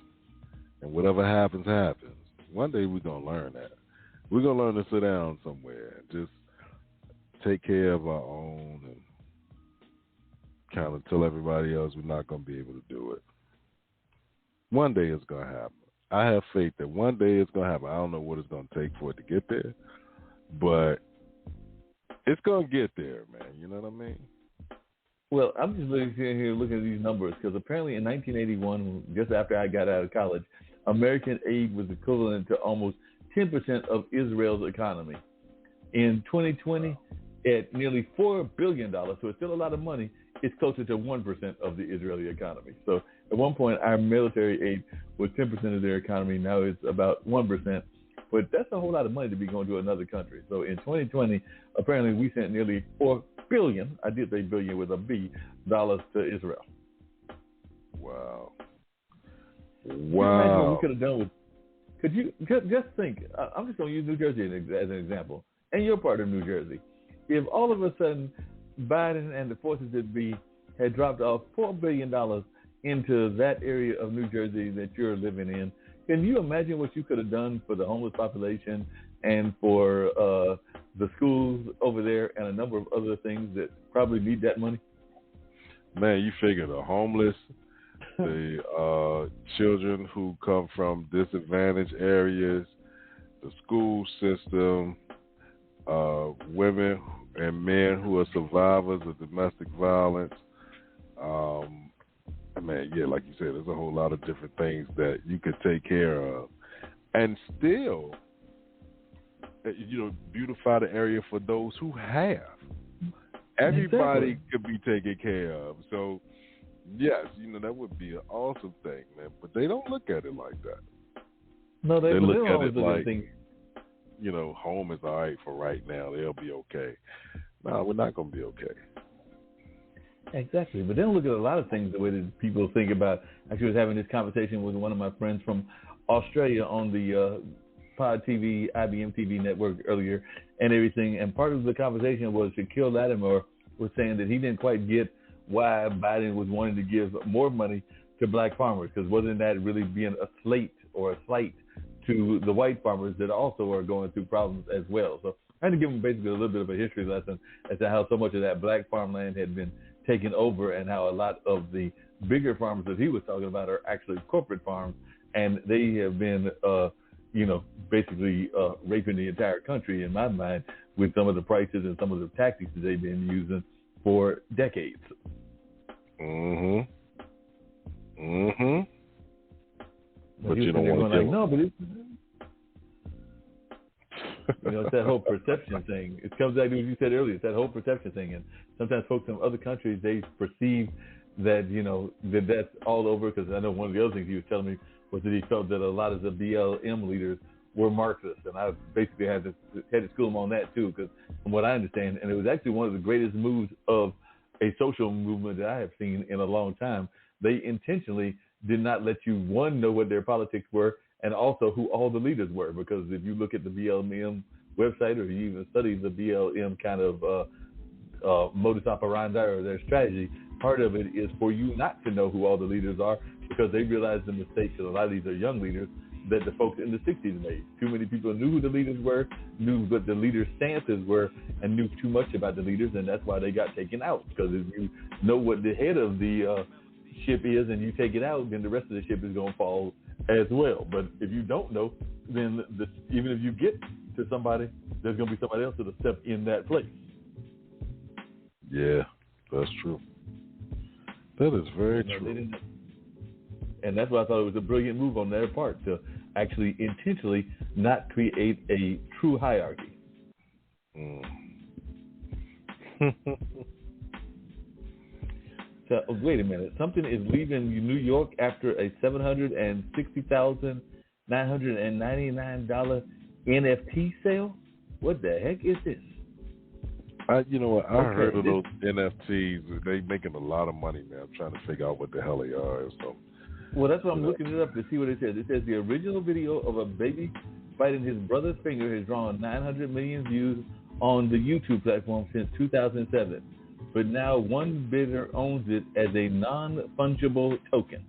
S3: And whatever happens, happens. One day we're going to learn that. We're going to learn to sit down somewhere and just take care of our own and kind of tell everybody else we're not going to be able to do it. One day it's going to happen. I have faith that one day it's going to happen. I don't know what it's going to take for it to get there, but it's going to get there, man. You know what I mean?
S4: Well, I'm just looking at these numbers because apparently in 1981, just after I got out of college, American aid was equivalent to almost 10% of Israel's economy. In 2020, at nearly $4 billion, so it's still a lot of money, it's closer to 1% of the Israeli economy. So at one point, our military aid was 10% of their economy. Now it's about 1%. But that's a whole lot of money to be going to another country. So in 2020, apparently we sent nearly $4 billion, I did say billion with a B, dollars to Israel.
S3: Wow.
S4: Can you imagine what we could have done with, could you just think, I'm just going to use New Jersey as an example, and you're part of New Jersey. If all of a sudden Biden and the forces that be had dropped off $4 billion into that area of New Jersey that you're living in, can you imagine what you could have done for the homeless population and for the schools over there and a number of other things that probably need that money?
S3: Man, you figure the homeless, the children who come from disadvantaged areas, the school system, women and men who are survivors of domestic violence. Man, yeah, like you said, there's a whole lot of different things that you could take care of and still, beautify the area for those who have. Everybody could be taken care of. So, yes, that would be an awesome thing, man. But they don't look at it like that.
S4: No, they
S3: look at it like,
S4: things.
S3: Home is all right for right now. They'll be okay. No, we're not going to be okay.
S4: Exactly. But they don't look at a lot of things the way that people think about. Actually, I was having this conversation with one of my friends from Australia on the Pod TV, IBM TV network earlier and everything. And part of the conversation was Shaquille Lattimore was saying that he didn't quite get why Biden was wanting to give more money to black farmers, because wasn't that really being a slate or a slight to the white farmers that also are going through problems as well. So I had to give them basically a little bit of a history lesson as to how so much of that black farmland had been taken over and how a lot of the bigger farms that he was talking about are actually corporate farms, and they have been, basically raping the entire country, in my mind, with some of the prices and some of the tactics that they've been using for decades.
S3: Mm-hmm. But
S4: you
S3: don't want to
S4: like, no, but it's it's that whole perception thing. It comes back to what you said earlier. It's that whole perception thing, and sometimes folks in other countries, they perceive that that that's all over. Because I know one of the other things he was telling me was that he felt that a lot of the BLM leaders were Marxists, and I basically had to school him on that too. Because from what I understand, and it was actually one of the greatest moves of a social movement that I have seen in a long time. They intentionally did not let you, one, know what their politics were, and also who all the leaders were. Because if you look at the BLM website, or you even study the BLM kind of modus operandi or their strategy, part of it is for you not to know who all the leaders are, because they realize the mistakes that a lot of these are young leaders that the folks in the 60s made. Too many people knew who the leaders were, knew what the leaders' stances were, and knew too much about the leaders, and that's why they got taken out. Because if you know what the head of the ship is and you take it out, then the rest of the ship is going to fall as well. But if you don't know, then even if you get to somebody, there's going to be somebody else that'll step in that place.
S3: Yeah, that's true. That is very true.
S4: And that's why I thought it was a brilliant move on their part to actually intentionally not create a true hierarchy. So wait a minute. Something is leaving New York after a $760,999 NFT sale? What the heck is this?
S3: I heard of those NFTs. They making a lot of money, man. I'm trying to figure out what the hell they are. So.
S4: Well, that's why I'm looking it up to see what it says. It says the original video of a baby biting his brother's finger has drawn 900 million views on the YouTube platform since 2007. But now one bidder owns it as a non-fungible token.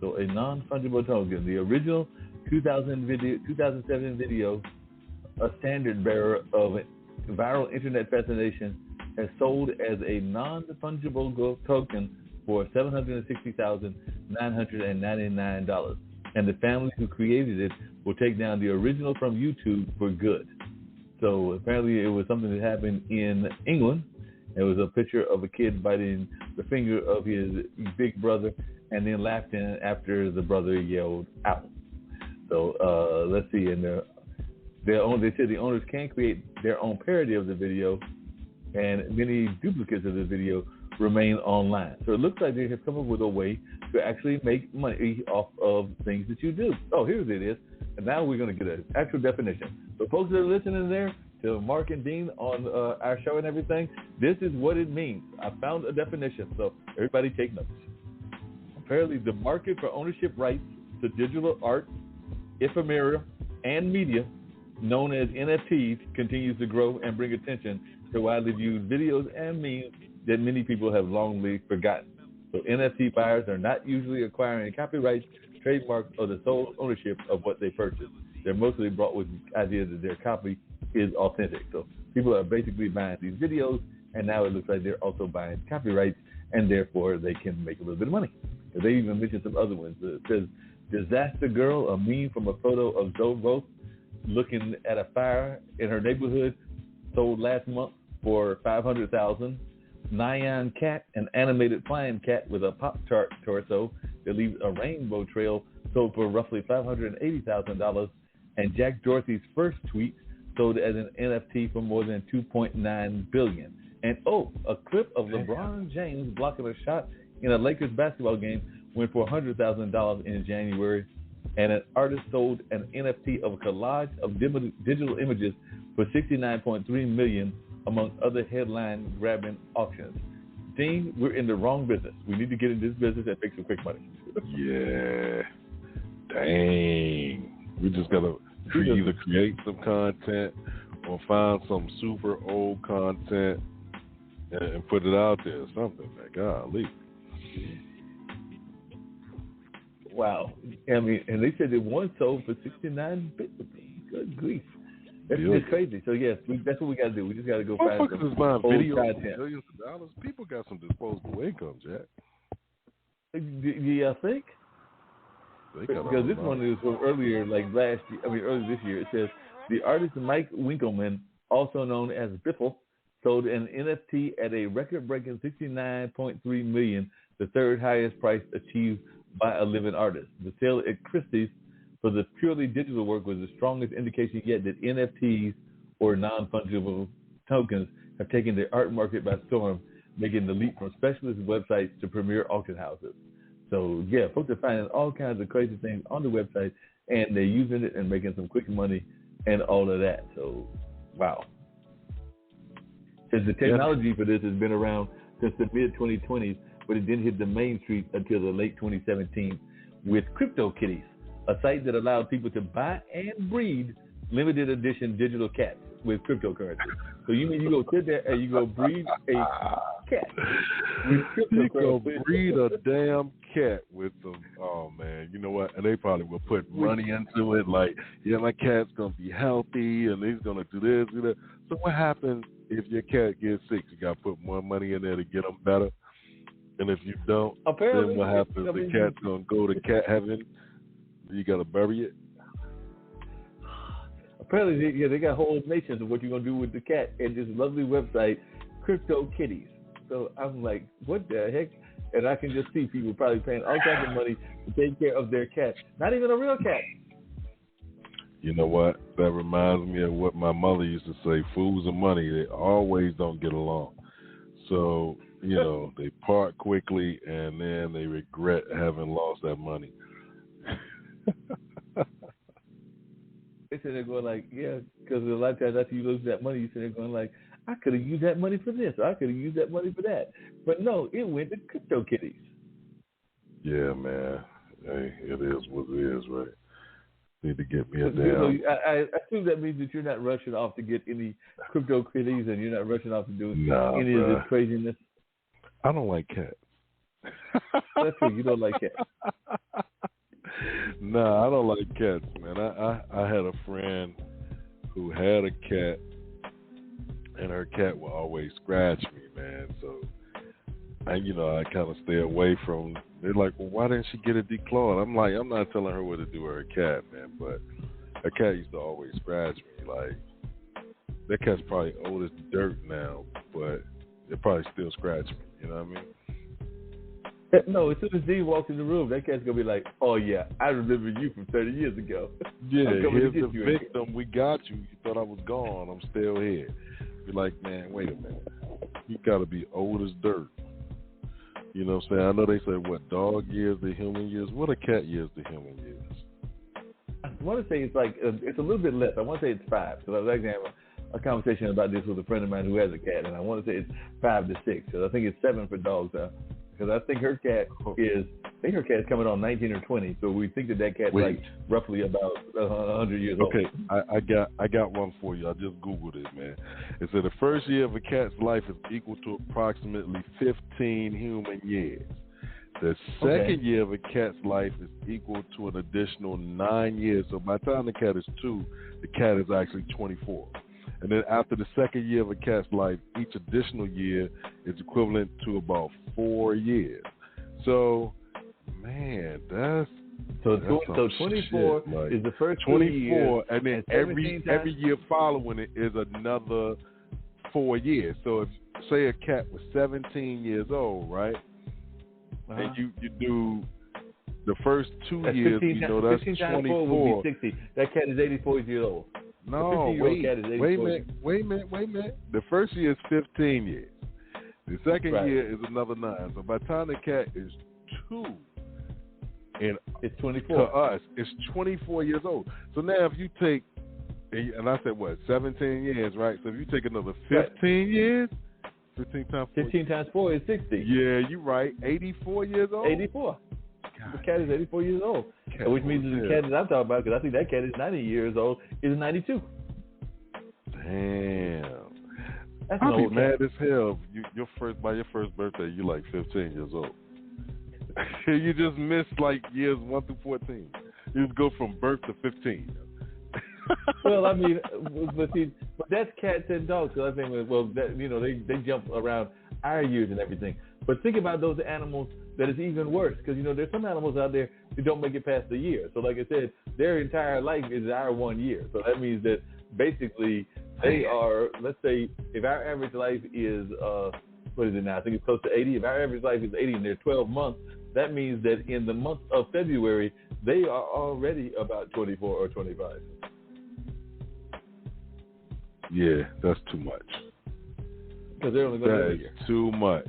S4: So a non-fungible token. The original 2007 video, a standard bearer of viral internet fascination, has sold as a non-fungible token for $760,999. And the family who created it will take down the original from YouTube for good. So apparently it was something that happened in England. It was a picture of a kid biting the finger of his big brother and then laughing after the brother yelled out. So let's see. And they said the owners can create their own parody of the video, and many duplicates of the video remain online. So it looks like they have come up with a way to actually make money off of things that you do. Oh, here it is. And now we're going to get an actual definition. So folks that are listening there, to Mark and Dean on our show and everything, this is what it means. I found a definition, so everybody take notes. Apparently, the market for ownership rights to digital art, ephemera, and media, known as NFTs, continues to grow and bring attention to widely viewed videos and memes that many people have long forgotten. So NFT buyers are not usually acquiring copyrights, trademarks, or the sole ownership of what they purchase. They're mostly brought with the idea that their copy is authentic. So people are basically buying these videos, and now it looks like they're also buying copyrights, and therefore they can make a little bit of money. So they even mentioned some other ones. It says, Disaster Girl, a meme from a photo of Zoe Roth looking at a fire in her neighborhood, sold last month for $500,000. Nyan Cat, an animated flying cat with a Pop-Tart torso that leaves a rainbow trail, sold for roughly $580,000. And Jack Dorsey's first tweet sold as an NFT for more than $2.9 billion. And a clip of LeBron James blocking a shot in a Lakers basketball game went for $100,000 in January. And an artist sold an NFT of a collage of digital images for $69.3 million, among other headline-grabbing auctions. Dean, we're in the wrong business. We need to get in this business and make some quick money.
S3: Yeah. Dang. We just got to either create some content or find some super old content and put it out there or something, man. Golly.
S4: Wow. I mean, and they said that one sold for 69 Bitcoin. Good grief. That's just crazy. So, yes, that's what we got to do. We just got to go find some
S3: is buying
S4: old
S3: video
S4: content.
S3: for millions of dollars. People got some disposable income, Jack.
S4: Do you think? Because this one is from earlier, like earlier this year. It says the artist Mike Winkelmann, also known as Biffle, sold an NFT at a record-breaking $69.3 million, the third highest price achieved by a living artist. The sale at Christie's for the purely digital work was the strongest indication yet that NFTs, or non-fungible tokens, have taken the art market by storm, making the leap from specialist websites to premier auction houses. So, yeah, folks are finding all kinds of crazy things on the website, and they're using it and making some quick money and all of that. So, wow. Because the technology for this has been around since the mid-2020s, but it didn't hit the mainstream until the late 2017 with CryptoKitties, a site that allowed people to buy and breed limited edition digital cats with cryptocurrency. So you mean you go sit there and you go breed a cat with cryptocurrency?
S3: You go breed a damn cat with them. Oh man, you know what? And they probably will put money into it. Like, yeah, my cat's gonna be healthy and he's gonna do this, do that. So what happens if your cat gets sick? You gotta put more money in there to get them better. And if you don't, then what happens? The cat's gonna go to cat heaven. You gotta bury it.
S4: Apparently, they got whole nations of what you're going to do with the cat and this lovely website, CryptoKitties. So I'm like, what the heck? And I can just see people probably paying all kinds of money to take care of their cat. Not even a real cat.
S3: You know what? That reminds me of what my mother used to say, fools and money, they always don't get along. So, you know, they part quickly and then they regret having lost that money.
S4: They said they're going like, yeah, because a lot of times after you lose that money, you said they're going like, I could have used that money for this, or I could have used that money for that. But no, it went to CryptoKitties.
S3: Yeah, man. Hey, it is what it is, right? Need to get me a damn.
S4: You know, I assume that means that you're not rushing off to get any CryptoKitties, and you're not rushing off to do any of this craziness.
S3: I don't like cats.
S4: That's true. You don't like cats.
S3: No, I don't like cats, man. I had a friend who had a cat, and her cat would always scratch me, man. So, I kind of stay away from. They're like, well, why didn't she get it declawed? I'm like, I'm not telling her what to do with her cat, man. But her cat used to always scratch me. Like, that cat's probably old as dirt now, but it probably still scratch me. You know what I mean?
S4: No, as soon as D walks in the room, that cat's going to be like, oh, yeah, I remember you from 30 years ago.
S3: Yeah, here's the victim. We got you. You thought I was gone. I'm still here. Be like, man, wait a minute. You got to be old as dirt. You know what I'm saying? I know they say, what, dog years to human years? What are cat years to human years?
S4: I want to say it's like, it's a little bit less. I want to say it's 5. So I was actually having a conversation about this with a friend of mine who has a cat, and I want to say it's 5 to 6. So I think it's 7 for dogs now. Because I think her cat is coming on 19 or 20. So we think that cat's like roughly about 100 years old.
S3: Okay, I got one for you. I just Googled it, man. It said the first year of a cat's life is equal to approximately 15 human years. The second year of a cat's life is equal to an additional 9 years. So by the time the cat is 2, the cat is actually 24. And then after the second year of a cat's life, each additional year is equivalent to about 4 years. So, man, that's
S4: 24
S3: like,
S4: is the first
S3: 24,
S4: 2 years,
S3: and then every year following it is another 4 years. So if say a cat was 17 years old, right? And you do the first 2 years,
S4: 15,
S3: that's
S4: 24 would be 60. That cat is 84 years old.
S3: No, wait a minute. The first year is 15 years. The second year is another 9. So by the time the cat is 2, and
S4: it's 24.
S3: To us, it's 24 years old. So now if you take, and I said what, 17 years, right? So if you take another 15 years, 15 times 4
S4: is 60.
S3: Yeah, you're right. 84 years old?
S4: 84. The cat is 84 years old, which means the cat that I'm talking about, because I think that cat is 90 years old, is 92.
S3: Damn.
S4: That's
S3: I'll be mad as hell. By your first birthday, you're like 15 years old. You just miss like years 1 through 14. You just go from birth to 15.
S4: Well, I mean, but that's cats and dogs. So I think, well, that, they jump around our years and everything. But think about those animals that is even worse, because there's some animals out there who don't make it past a year. So like I said, their entire life is our 1 year. So that means that basically they are, let's say, if our average life is what is it now? I think it's close to 80. If our average life is 80 and they're 12 months, that means that in the month of February they are already about 24 or 25.
S3: Yeah, that's too much.
S4: Because they're only going to be a year.
S3: Too much.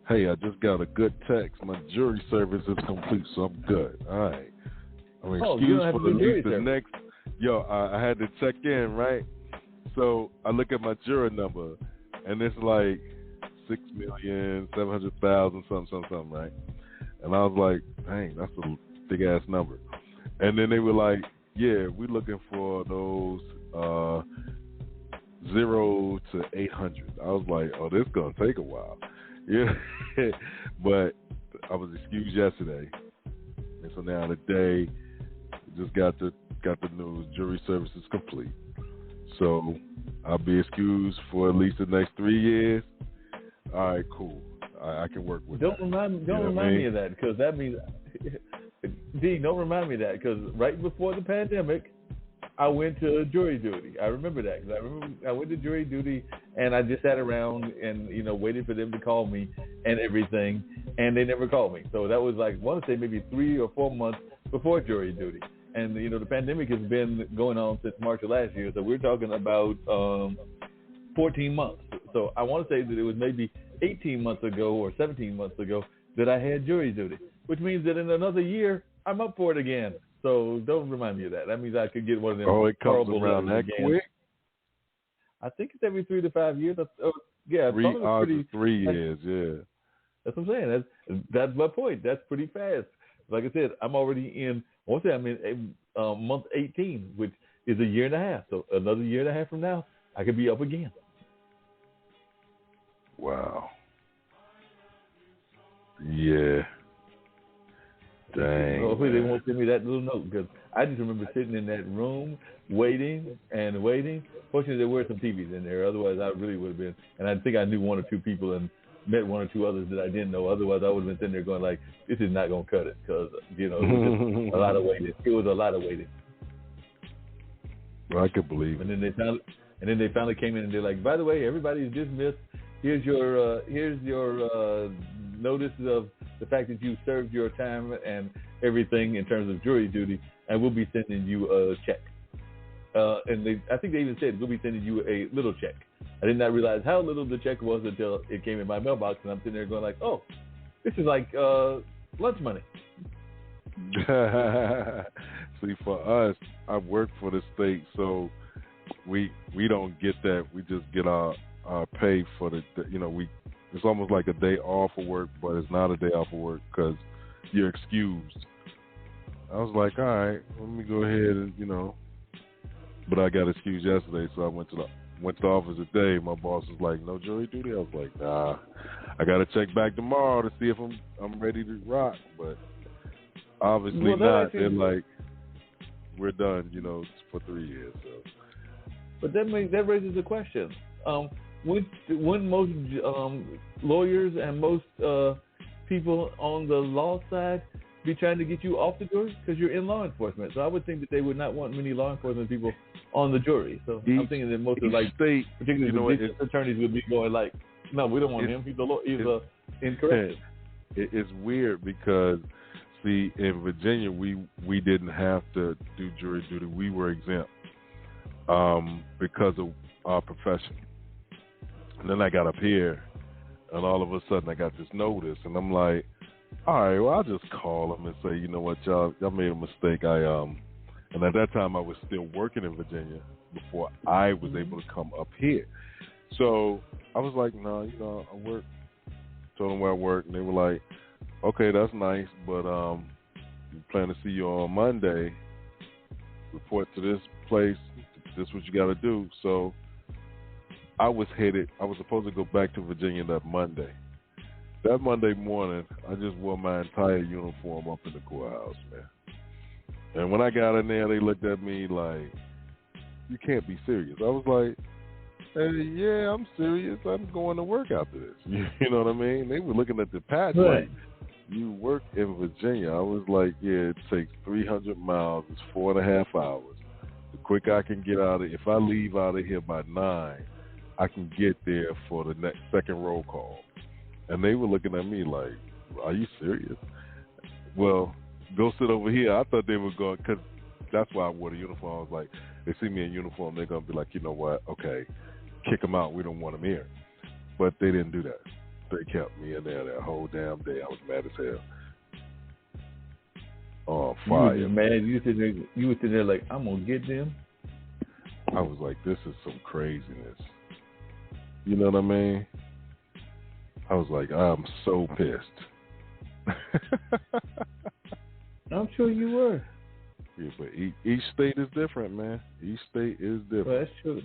S3: Hey, I just got a good text. My jury service is complete, so I'm good. All right. I mean, excuse for the next. Yo, I had to check in, right? So I look at my jury number, and it's like 6,700,000 something, right? And I was like, dang, that's a big ass number. And then they were like, yeah, we're looking for those 0 to 800. I was like, oh, this is gonna take a while. Yeah, but I was excused yesterday, and so now today just got the news. Jury service is complete, so I'll be excused for at least the next 3 years. All right, cool. I can work with. Don't remind
S4: me of that, because that means, D. Don't remind me of that, because right before the pandemic, I went to jury duty. I remember that, because I went to jury duty, and I just sat around and waited for them to call me and everything, and they never called me. So that was like, I want to say maybe 3 or 4 months before jury duty. And the pandemic has been going on since March of last year, so we're talking about 14 months. So I want to say that it was maybe 18 months ago or 17 months ago that I had jury duty, which means that in another year I'm up for it again. So don't remind me of that. That means I could get one of them.
S3: Oh, it comes around that quick?
S4: I think it's every 3 to 5 years. Yeah,
S3: 3 years. Yeah,
S4: that's what I'm saying. That's my point. That's pretty fast. Like I said, I'm already in. I want to say I'm in month 18, which is a year and a half. So another year and a half from now, I could be up again.
S3: Wow. Yeah. Dang.
S4: Hopefully they won't send me that little note, because I just remember sitting in that room waiting and waiting. Fortunately, there were some TVs in there. Otherwise, I really would have been. And I think I knew 1 or 2 people and met 1 or 2 others that I didn't know. Otherwise, I would have been sitting there going like, "This is not going to cut it," because it was just a lot of waiting. It was a lot of waiting.
S3: Well, I could believe it.
S4: And then they finally came in and they're like, "By the way, everybody's dismissed. Here's your notice of the fact that you served your time and everything in terms of jury duty, and we'll be sending you a check." And I think they even said, "We'll be sending you a little check." I did not realize how little the check was until it came in my mailbox, and I'm sitting there going like, "Oh, this is like lunch money."
S3: See, for us, I work for the state, so we don't get that. We just get our pay for the it's almost like a day off of work, but it's not a day off of work because you're excused. I was like, all right, let me go ahead and but I got excused yesterday, so I went to the office today. My boss was like, "No jury duty." I was like, "Nah, I got to check back tomorrow to see if I'm ready to rock." But obviously not. They're like, "We're done," for 3 years. So.
S4: But that raises a question. Wouldn't most lawyers and most people on the law side be trying to get you off the jury because you're in law enforcement? So I would think that they would not want many law enforcement people on the jury. So I'm thinking that most of particularly the attorneys would be going like, "No, we don't want him. He's incorrect."
S3: It's weird because, see, in Virginia we didn't have to do jury duty. We were exempt because of our profession. And then I got up here, and all of a sudden I got this notice, and I'm like, all right, well, I'll just call them and say, "You know what, y'all made a mistake. And at that time I was still working in Virginia before I was able to come up here. So I was like, no, I work. Told them where I work, and they were like, okay, that's nice, but we plan to see you on Monday. Report to this place. This is what you got to do. So I was supposed to go back to Virginia that Monday. That Monday morning, I just wore my entire uniform up in the courthouse, man. And when I got in there, they looked at me like, "You can't be serious." I was like, "Hey, yeah, I'm serious. I'm going to work after this." You know what I mean? They were looking at the patch
S4: Right.
S3: like, "You work in Virginia." I was like, "Yeah, it takes 300 miles. It's 4.5 hours. The quicker I can get out of, if I leave out of here by 9, I can get there for the next second roll call." And they were looking at me like, "Are you serious?" Well, go sit over here. I thought they were going, because that's why I wore the uniform. I was like, they see me in uniform, they're going to be like, "You know what? Okay, kick them out. We don't want them here." But they didn't do that. They kept me in there that whole damn day. I was mad as hell. Oh, fire.
S4: You were mad. You were sitting there like, "I'm going to get them."
S3: I was like, this is some craziness. You know what I mean? I was like, I'm so pissed.
S4: I'm sure you were.
S3: Yeah, but each state is different, man. Each state is different.
S4: Well, that's true.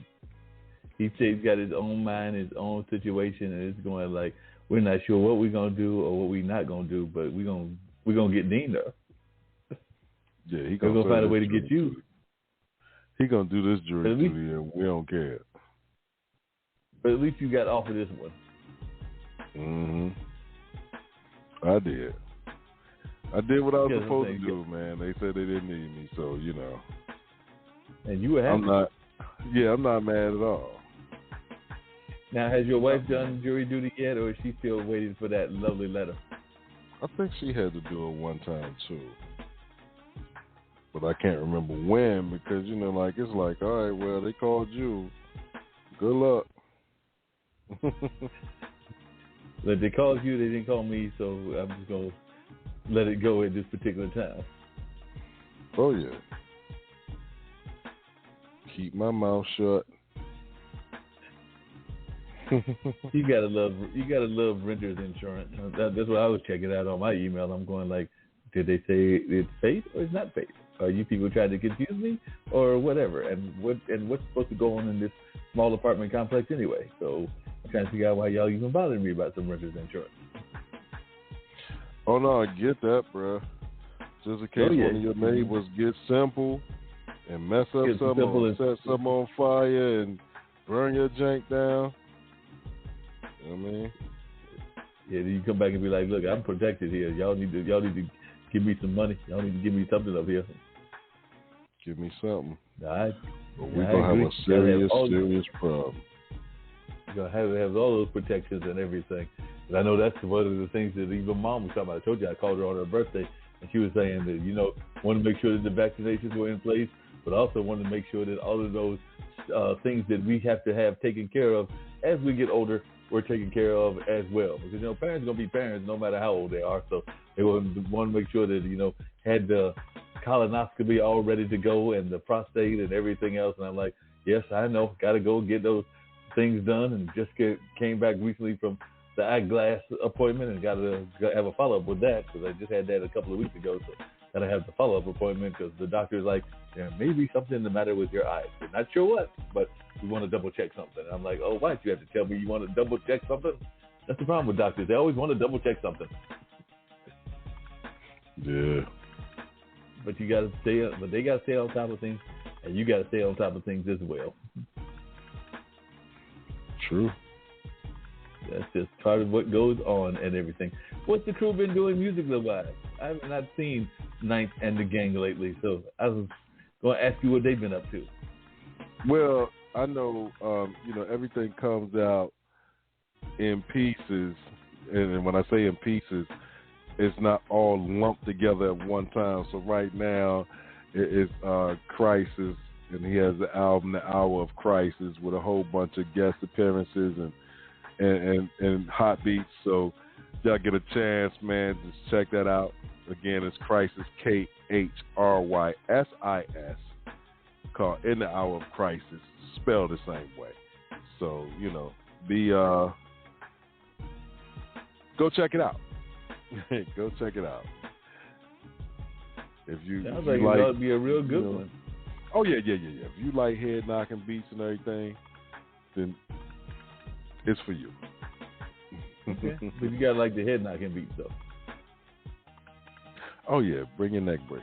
S4: He said he's got his own mind, his own situation, and it's going like, we're not sure what we're going to do or what we're not going to do, but we're gonna get Dean there.
S3: Yeah, he's
S4: going to find a way to
S3: jury
S4: get you.
S3: He going to do this jury
S4: At least,
S3: duty, and we don't care.
S4: But at least you got off of this one.
S3: I did what I was
S4: Because
S3: supposed to do, man. They said they didn't need me, so, you know.
S4: And you were happy.
S3: I'm not mad at all.
S4: Now, has your wife done jury duty yet, or is she still waiting for that lovely letter?
S3: I think she had to do it one time, too. But I can't remember when, because, you know, like, it's like, all right, well, they called you. Good luck.
S4: But they called you, they didn't call me, so I'm just going to let it go at this particular time.
S3: Oh, yeah. Keep my mouth shut.
S4: You gotta love renter's insurance. That's what I was checking out on my email. I'm going like, did they say it's faith or it's not faith? Are you people trying to confuse me or whatever? And what's supposed to go on in this small apartment complex anyway? So I'm trying to figure out why y'all even bothering me about some renter's insurance.
S3: Oh no, I get that, bro. Just in case one of your neighbors get simple and mess up something or set something on fire and burn your jank down. You know what I mean?
S4: Yeah, you come back and be like, look, I'm protected here. Y'all need to give me some money. Y'all need to give me something up here.
S3: Give me something.
S4: But
S3: we're going to have a serious problem.
S4: You're going to have all those protections and everything. And I know that's one of the things that even Mom was talking about. I told you I called her on her birthday, and she was saying that, you know, want to make sure that the vaccinations were in place, but also wanted to make sure that all of those things that we have to have taken care of as we get older, we're taken care of as well. Because, you know, parents are going to be parents no matter how old they are. So they want to make sure that, you know, had the colonoscopy all ready to go and the prostate and everything else. And I'm like, yes, I know. Got to go get those things done. And just came back recently from the eyeglass appointment and got to have a follow-up with that because I just had that a couple of weeks ago. So got to have the follow-up appointment because the doctor's like, there may be something the matter with your eyes. We're not sure what, but we want to double-check something. I'm like, oh, why do you have to tell me you want to double-check something? That's the problem with doctors. They always want to double-check something.
S3: Yeah.
S4: But you got to they got to stay on top of things, and you got to stay on top of things as well.
S3: True.
S4: That's just part of what goes on and everything. What's the crew been doing musically-wise? I have not seen Ninth and the gang lately, so I was going to ask you what they've been up to.
S3: Well, I know, you know, everything comes out in pieces, and when I say in pieces, it's not all lumped together at one time. So right now, it's Crisis, and he has the album, The Hour of Crisis, with a whole bunch of guest appearances and hot beats. So y'all get a chance, man, just check that out. Again, it's Crisis, KHRYSIS, called In the Hour of Crisis, spelled the same way. So, you know, go check it out. Go check it out. If you
S4: sounds
S3: like,
S4: it ought to be a real good one.
S3: Oh yeah. If you like head knocking beats and everything, then it's for you.
S4: Okay. But you got like the head knocking beats, though.
S3: Oh, yeah. Bring your neck brace.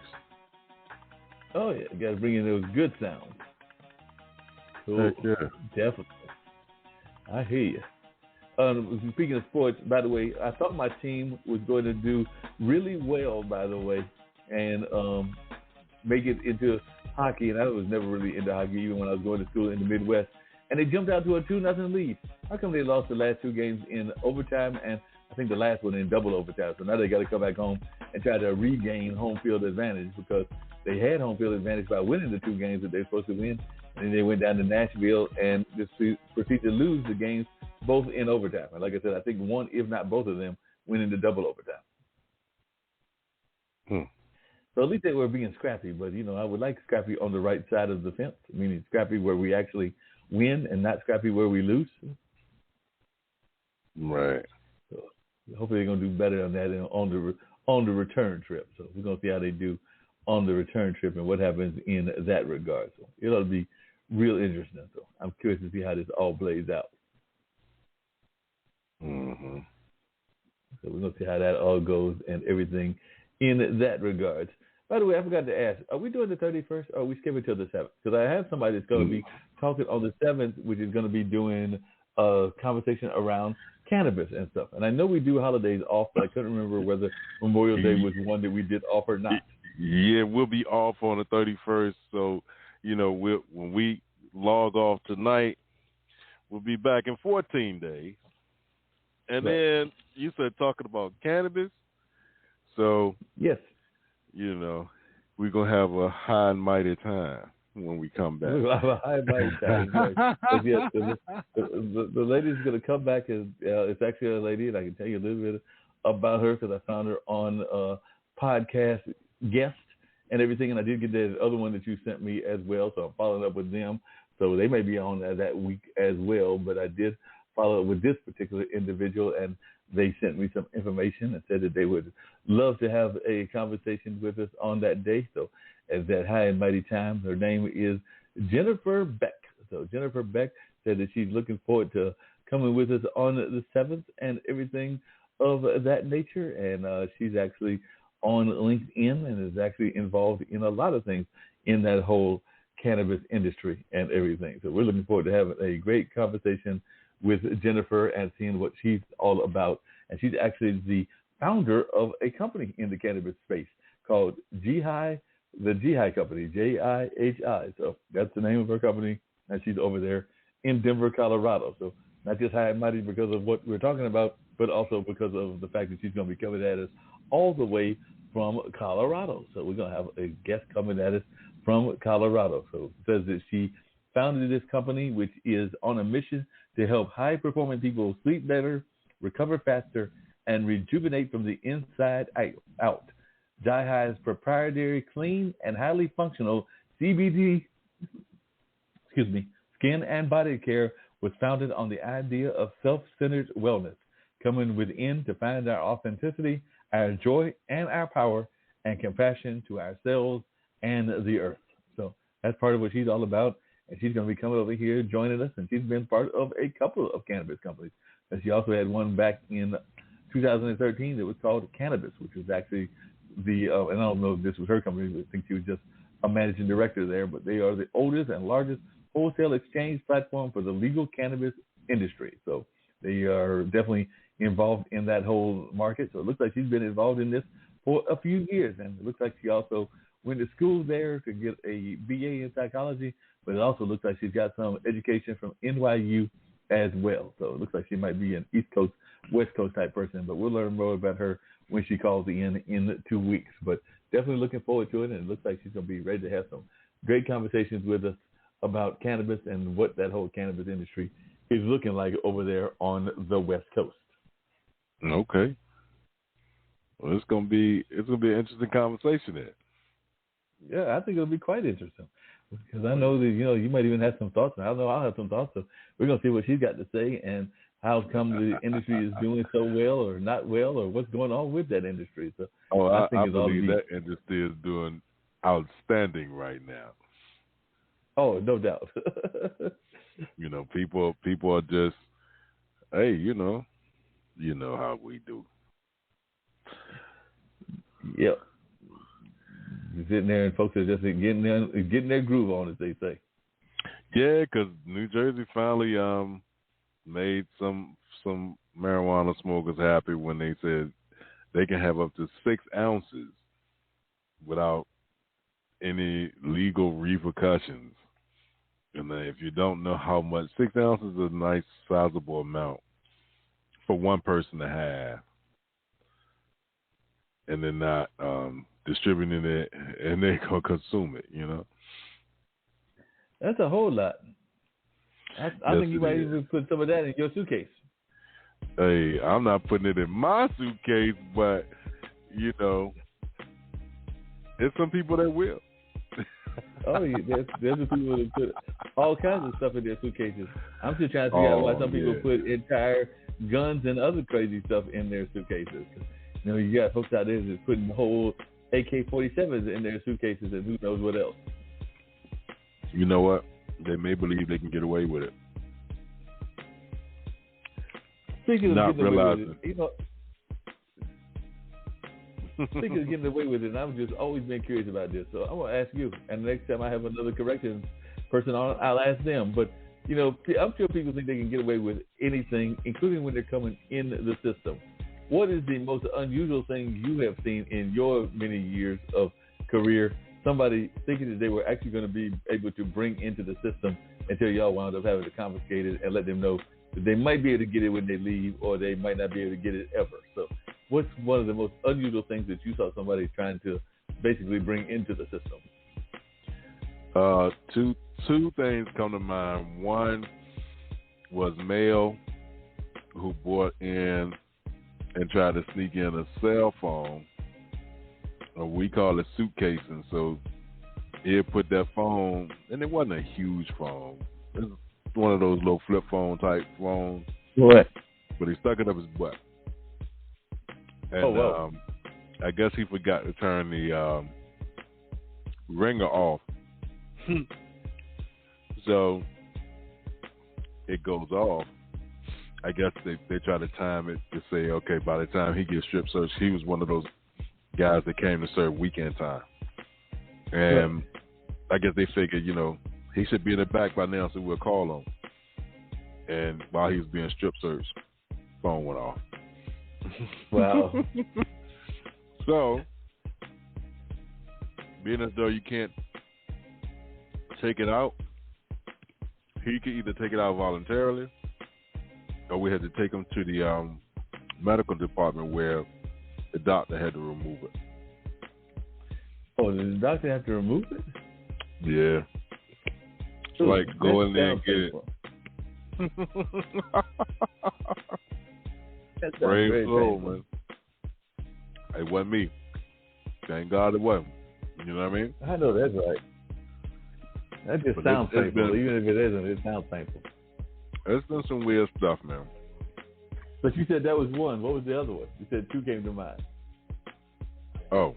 S4: Oh, yeah. You got to bring in those good sounds. So,
S3: Heck yeah.
S4: definitely. I hear you. Speaking of sports, by the way, I thought my team was going to do really well, by the way, and make it into hockey. And I was never really into hockey, even when I was going to school in the Midwest. And they jumped out to a 2-0 lead. How come they lost the last two games in overtime, and I think the last one in double overtime? So now they got to come back home and try to regain home field advantage, because they had home field advantage by winning the two games that they're supposed to win. And then they went down to Nashville and just proceeded to lose the games both in overtime. And like I said, I think one, if not both of them, went into double overtime. So at least they were being scrappy. But, you know, I would like scrappy on the right side of the fence, meaning scrappy where we actually win and not scrappy where we lose.
S3: Right.
S4: So hopefully they're going to do better on that on the return trip. So we're going to see how they do on the return trip and what happens in that regard. So it'll be real interesting. So I'm curious to see how this all plays out.
S3: Mm-hmm.
S4: So we're going to see how that all goes and everything in that regard. By the way, I forgot to ask, are we doing the 31st or are we skipping till the 7th? Because I have somebody that's going to be talking on the 7th, which is going to be doing a conversation around cannabis and stuff. And I know we do holidays off, but I couldn't remember whether Memorial Day was one that we did off or not.
S3: Yeah, we'll be off on the 31st. So, you know, when we log off tonight, we'll be back in 14 days. And then you said talking about cannabis. So,
S4: yes,
S3: you know, we're going to have a high and mighty time when we come back.
S4: We'll have a high and mighty time. Yes, the lady's going to come back. It's actually a lady, and I can tell you a little bit about her because I found her on podcast guest and everything. And I did get that other one that you sent me as well. So I'm following up with them. So they may be on that week as well. But I did follow up with this particular individual, and they sent me some information and said that they would love to have a conversation with us on that day. So at that high and mighty time, her name is Jennifer Beck. So Jennifer Beck said that she's looking forward to coming with us on the 7th and everything of that nature. And she's actually on LinkedIn and is actually involved in a lot of things in that whole cannabis industry and everything. So we're looking forward to having a great conversation with Jennifer and seeing what she's all about. And she's actually the founder of a company in the cannabis space called G-High, the G-High Company, J-I-H-I. So that's the name of her company, and she's over there in Denver, Colorado. So not just high and mighty because of what we're talking about, but also because of the fact that she's going to be coming at us all the way from Colorado. So we're going to have a guest coming at us from Colorado. So it says that she founded this company, which is on a mission to help high-performing people sleep better, recover faster, and rejuvenate from the inside out. Jai-Hi's proprietary, clean, and highly functional CBD, skin and body care was founded on the idea of self-centered wellness, coming within to find our authenticity, our joy, and our power, and compassion to ourselves and the earth. So that's part of what she's all about. And she's going to be coming over here joining us, and she's been part of a couple of cannabis companies. And she also had one back in 2013 that was called Cannabis, which was actually and I don't know if this was her company, but I think she was just a managing director there, but they are the oldest and largest wholesale exchange platform for the legal cannabis industry. So they are definitely involved in that whole market. So it looks like she's been involved in this for a few years, and it looks like she also went to school there to get a BA in psychology, but it also looks like she's got some education from NYU as well. So it looks like she might be an East Coast, West Coast type person, but we'll learn more about her when she calls in 2 weeks. But definitely looking forward to it, and it looks like she's going to be ready to have some great conversations with us about cannabis and what that whole cannabis industry is looking like over there on the West Coast.
S3: Okay. Well, it's gonna be an interesting conversation there.
S4: Yeah, I think it'll be quite interesting because I know that you might even have some thoughts, and I know I'll have some thoughts. So we're gonna see what she's got to say and how come the industry is doing so well or not well, or what's going on with that industry. So
S3: I believe that industry is doing outstanding right now.
S4: Oh, no doubt.
S3: People are just, hey, you you know how we do.
S4: Yep. You're sitting there and folks are just getting their groove on, as they say.
S3: Yeah, because New Jersey finally made some marijuana smokers happy when they said they can have up to 6 ounces without any legal repercussions. And then if you don't know how much, 6 ounces is a nice sizable amount for one person to have. And they're not distributing it, and they're going to consume it, you know?
S4: That's a whole lot. I think you might even put some of that in your suitcase.
S3: Hey, I'm not putting it in my suitcase, but, you know, there's some people that will.
S4: Oh, yeah, there's the people that put all kinds of stuff in their suitcases. I'm just trying to figure out why some people put entire guns and other crazy stuff in their suitcases. You know, you got folks out there that's putting whole AK-47s in their suitcases and who knows what else.
S3: You know what? They may believe they can get away with it.
S4: Speaking
S3: not
S4: of getting
S3: realizing.
S4: away with it, you know, speaking of getting away with it, and I've just always been curious about this, so I want to ask you, and next time I have another corrections person on, I'll ask them. But, you know, I'm sure people think they can get away with anything, including when they're coming in the system. What is the most unusual thing you have seen in your many years of career, somebody thinking that they were actually going to be able to bring into the system until y'all wound up having to confiscate it and let them know that they might be able to get it when they leave or they might not be able to get it ever? So what's one of the most unusual things that you saw somebody trying to basically bring into the system?
S3: Two things come to mind. One was male who brought in and tried to sneak in a cell phone, or we call it suitcasing. So he'd put that phone, and it wasn't a huge phone. It was one of those little flip phone type phones.
S4: What?
S3: But he stuck it up his butt. And I guess he forgot to turn the ringer off. So it goes off. I guess they try to time it to say, okay, by the time he gets strip searched, he was one of those guys that came to serve weekend time. And I guess they figured, you know, he should be in the back by now, so we'll call him. And while he was being strip searched, phone went off.
S4: Wow.
S3: So, being as though you can't take it out, he could either take it out voluntarily, or we had to take him to the medical department where the doctor had to remove it.
S4: Oh, did the doctor have to remove it?
S3: Yeah. So like, go in there and get it. Brave soul, man. It wasn't me. Thank God it wasn't. You know what I mean?
S4: I know that's right. That just sounds painful. Even if it isn't, it sounds painful.
S3: It's been some weird stuff, man.
S4: But you said that was one. What was the other one? You said two came to mind.
S3: Oh,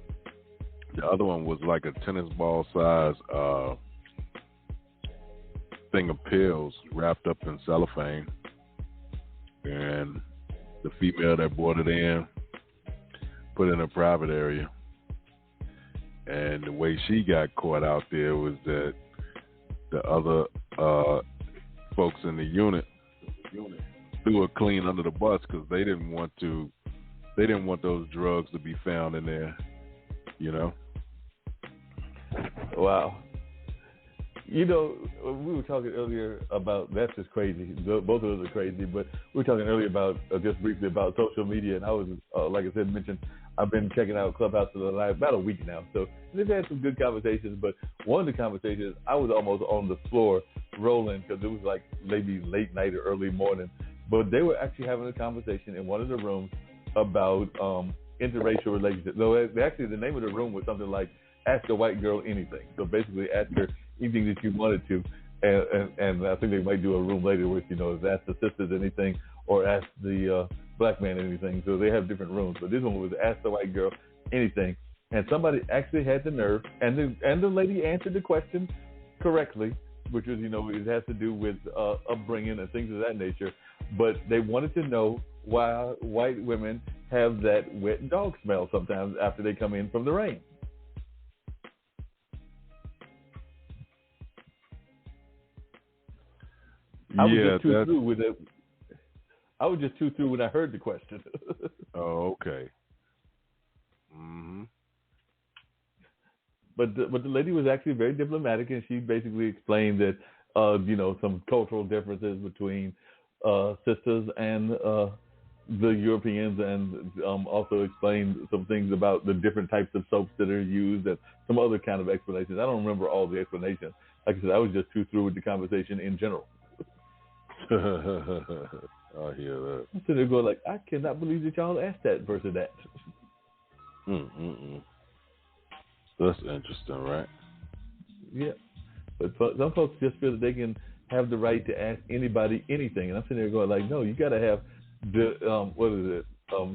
S3: the other one was like a tennis ball size thing of pills wrapped up in cellophane, and the female that brought it in put it in a private area. And the way she got caught out there was that the other folks in the unit threw her clean under the bus because they didn't want those drugs to be found in there, you know. Wow.
S4: You know, we were talking earlier about, that's just crazy. Both of us are crazy, but we were talking earlier about, just briefly about social media, and I was, like I said, mentioned, I've been checking out Clubhouse for about a week now. So they've had some good conversations, but one of the conversations, I was almost on the floor rolling because it was like maybe late night or early morning. But they were actually having a conversation in one of the rooms about interracial relationships. So actually, the name of the room was something like Ask a White Girl Anything. So basically, ask her anything that you wanted to. And I think they might do a room later with, you know, ask the sisters anything or ask the black man anything. So they have different rooms. But this one was Ask the White Girl Anything. And somebody actually had the nerve, and the lady answered the question correctly, which was, you know, it has to do with upbringing and things of that nature. but they wanted to know why white women have that wet dog smell sometimes after they come in from the rain. I was just too through with it. I was just too through when I heard the question.
S3: Oh, okay. Mm-hmm.
S4: But the lady was actually very diplomatic, and she basically explained that some cultural differences between sisters and the Europeans, and also explained some things about the different types of soaps that are used and some other kind of explanations. I don't remember all the explanations. Like I said, I was just too through with the conversation in general.
S3: I hear that.
S4: I'm sitting there going like, I cannot believe that y'all asked that versus that.
S3: That's interesting, right?
S4: Yeah. But some folks just feel that they can have the right to ask anybody anything. And I'm sitting there going like, no, you got to have the,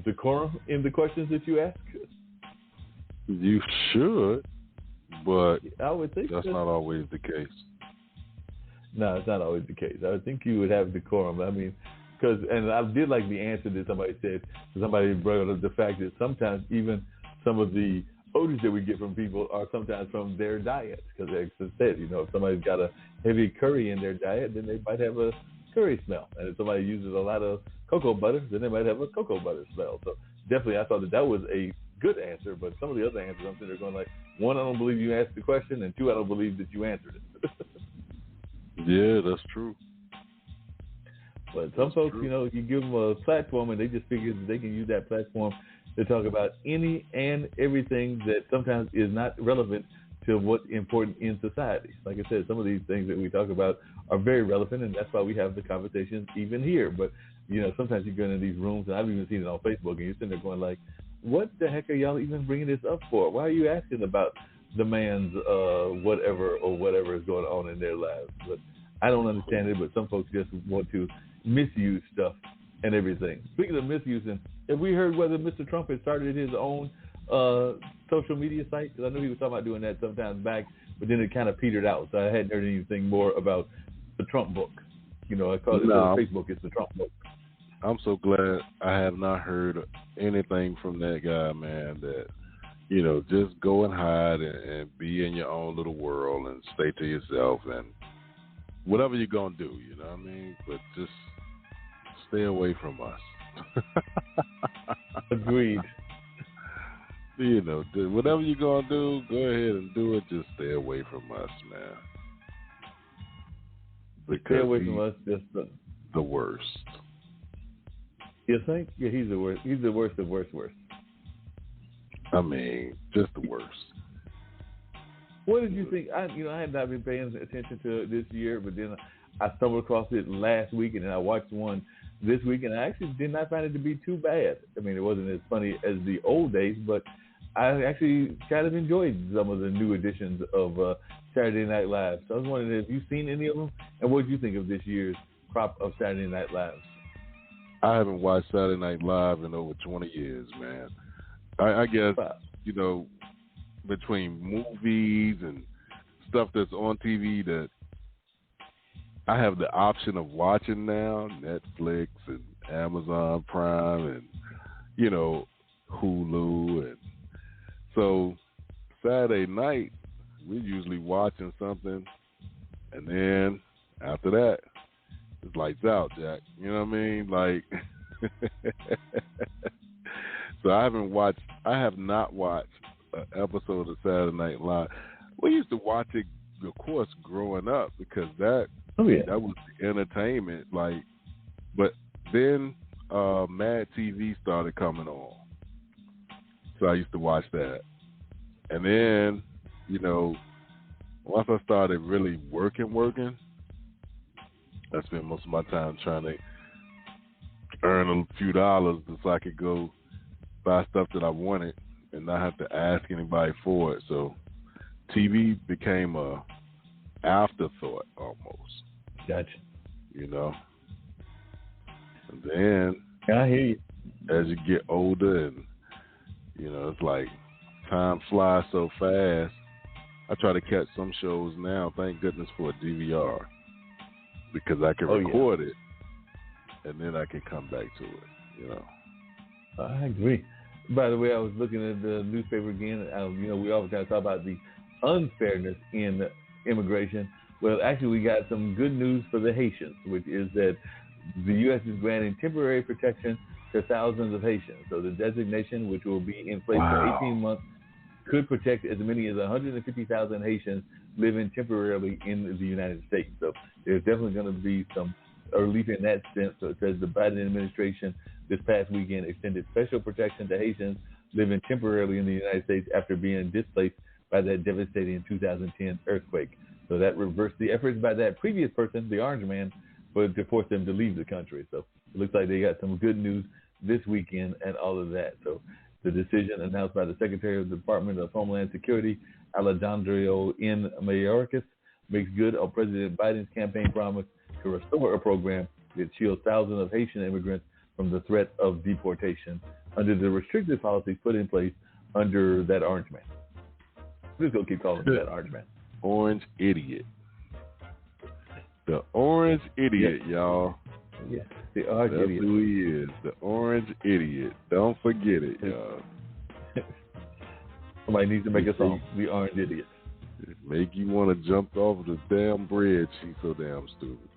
S4: decorum in the questions that you ask.
S3: You should, but
S4: I would think
S3: that's not always the case.
S4: No, it's not always the case. I would think you would have decorum. I mean, and I did like the answer that somebody said. Somebody brought up the fact that sometimes even some of the odors that we get from people are sometimes from their diets. Because as I said, if somebody's got a heavy curry in their diet, then they might have a curry smell. And if somebody uses a lot of cocoa butter, then they might have a cocoa butter smell. So definitely I thought that was a good answer. But some of the other answers, I'm sitting there going like, one, I don't believe you asked the question, and two, I don't believe that you answered it.
S3: Yeah, that's true.
S4: But some folks, you give them a platform and they just figure that they can use that platform to talk about any and everything that sometimes is not relevant to what's important in society. Like I said, some of these things that we talk about are very relevant, and that's why we have the conversations even here. But, sometimes you go into these rooms, and I've even seen it on Facebook, and you're sitting there going like, what the heck are y'all even bringing this up for? Why are you asking about the man's whatever is going on in their lives? But I don't understand it, but some folks just want to misuse stuff and everything. Speaking of misusing, have we heard whether Mr. Trump has started his own social media site? Because I knew he was talking about doing that sometime back, but then it kind of petered out, so I hadn't heard anything more about the Trump book. I call it Facebook, it's the Trump book.
S3: I'm so glad I have not heard anything from that guy, man, that just go and hide and be in your own little world and stay to yourself and whatever you're going to do, you know what I mean? But just stay away from us.
S4: Agreed.
S3: Whatever you're going to do, go ahead and do it. Just stay away from us, man. Because
S4: stay away from us, just
S3: the worst.
S4: You think? Yeah, he's the worst. He's the worst of worst.
S3: I mean, just the worst.
S4: What did you think? I had not been paying attention to it this year, but then I stumbled across it last week, and then I watched one this week, and I actually did not find it to be too bad. I mean, it wasn't as funny as the old days, but I actually kind of enjoyed some of the new editions of Saturday Night Live. So I was wondering, have you seen any of them? And what did you think of this year's crop of Saturday Night Live?
S3: I haven't watched Saturday Night Live in over 20 years, man. I guess, between movies and stuff that's on TV that I have the option of watching now, Netflix and Amazon Prime and, Hulu. And so Saturday night, we're usually watching something, and then after that, it's lights out, Jack. You know what I mean? Like, so I have not watched an episode of Saturday Night Live. We used to watch it, of course, growing up because that was the entertainment. Like, but then Mad TV started coming on, so I used to watch that. And then, once I started really working, I spent most of my time trying to earn a few dollars so I could go buy stuff that I wanted and not have to ask anybody for it. So TV became a afterthought almost.
S4: Gotcha.
S3: And then
S4: I hear you.
S3: As you get older and, it's like time flies so fast. I try to catch some shows now, thank goodness for a DVR, because I can record it and then I can come back to it. You know.
S4: I agree. By the way, I was looking at the newspaper again. We always kind of talk about the unfairness in immigration. Well, actually, we got some good news for the Haitians, which is that the U.S. is granting temporary protection to thousands of Haitians. So the designation, which will be in place for 18 months, could protect as many as 150,000 Haitians living temporarily in the United States. So there's definitely going to be some relief in that sense. So it says the Biden administration this past weekend extended special protection to Haitians living temporarily in the United States after being displaced by that devastating 2010 earthquake. So that reversed the efforts by that previous person, the Orange Man, to force them to leave the country. So it looks like they got some good news this weekend and all of that. So the decision announced by the Secretary of the Department of Homeland Security, Alejandro N. Mayorkas, makes good on President Biden's campaign promise to restore a program that shields thousands of Haitian immigrants from the threat of deportation under the restrictive policies put in place under that Orange Man. We're just going to keep calling him that Orange Man.
S3: Orange Idiot. The Orange Idiot, y'all.
S4: Yeah, the Orange
S3: That's
S4: Idiot.
S3: who he is, the Orange Idiot. Don't forget it, y'all.
S4: Somebody needs to make a song, the Orange Idiot.
S3: Make you want to jump off the damn bridge. She's so damn stupid.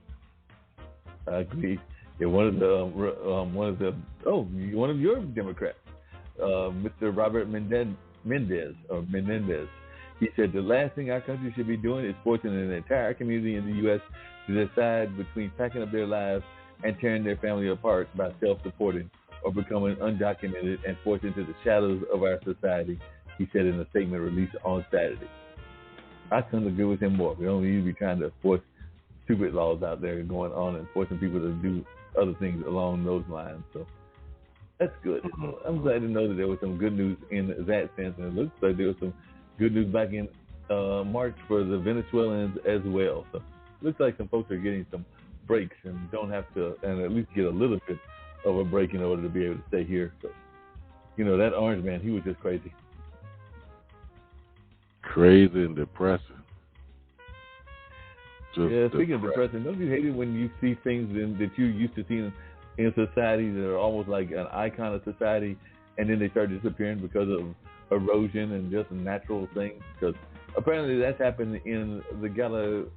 S4: I agree. Yeah, one of your Democrats, Mr. Robert Menendez. He said the last thing our country should be doing is forcing an entire community in the U.S. to decide between packing up their lives and tearing their family apart by self-supporting or becoming undocumented and forced into the shadows of our society, he said in a statement released on Saturday. I couldn't agree with him more. We don't need to be trying to force stupid laws out there going on and forcing people to do other things along those lines. So that's good. I'm glad to know that there was some good news in that sense, and it looks like there was some good news back in March for the Venezuelans as well. So it looks like some folks are getting some breaks and don't have to, and at least get a little bit of a break in order to be able to stay here. So, that Orange Man, he was just crazy.
S3: Crazy and depressing.
S4: Speaking of depressing, don't you hate it when you see things that you used to seeing in society that are almost like an icon of society, and then they start disappearing because of erosion and just natural things? Because apparently that's happened in the Galapagos,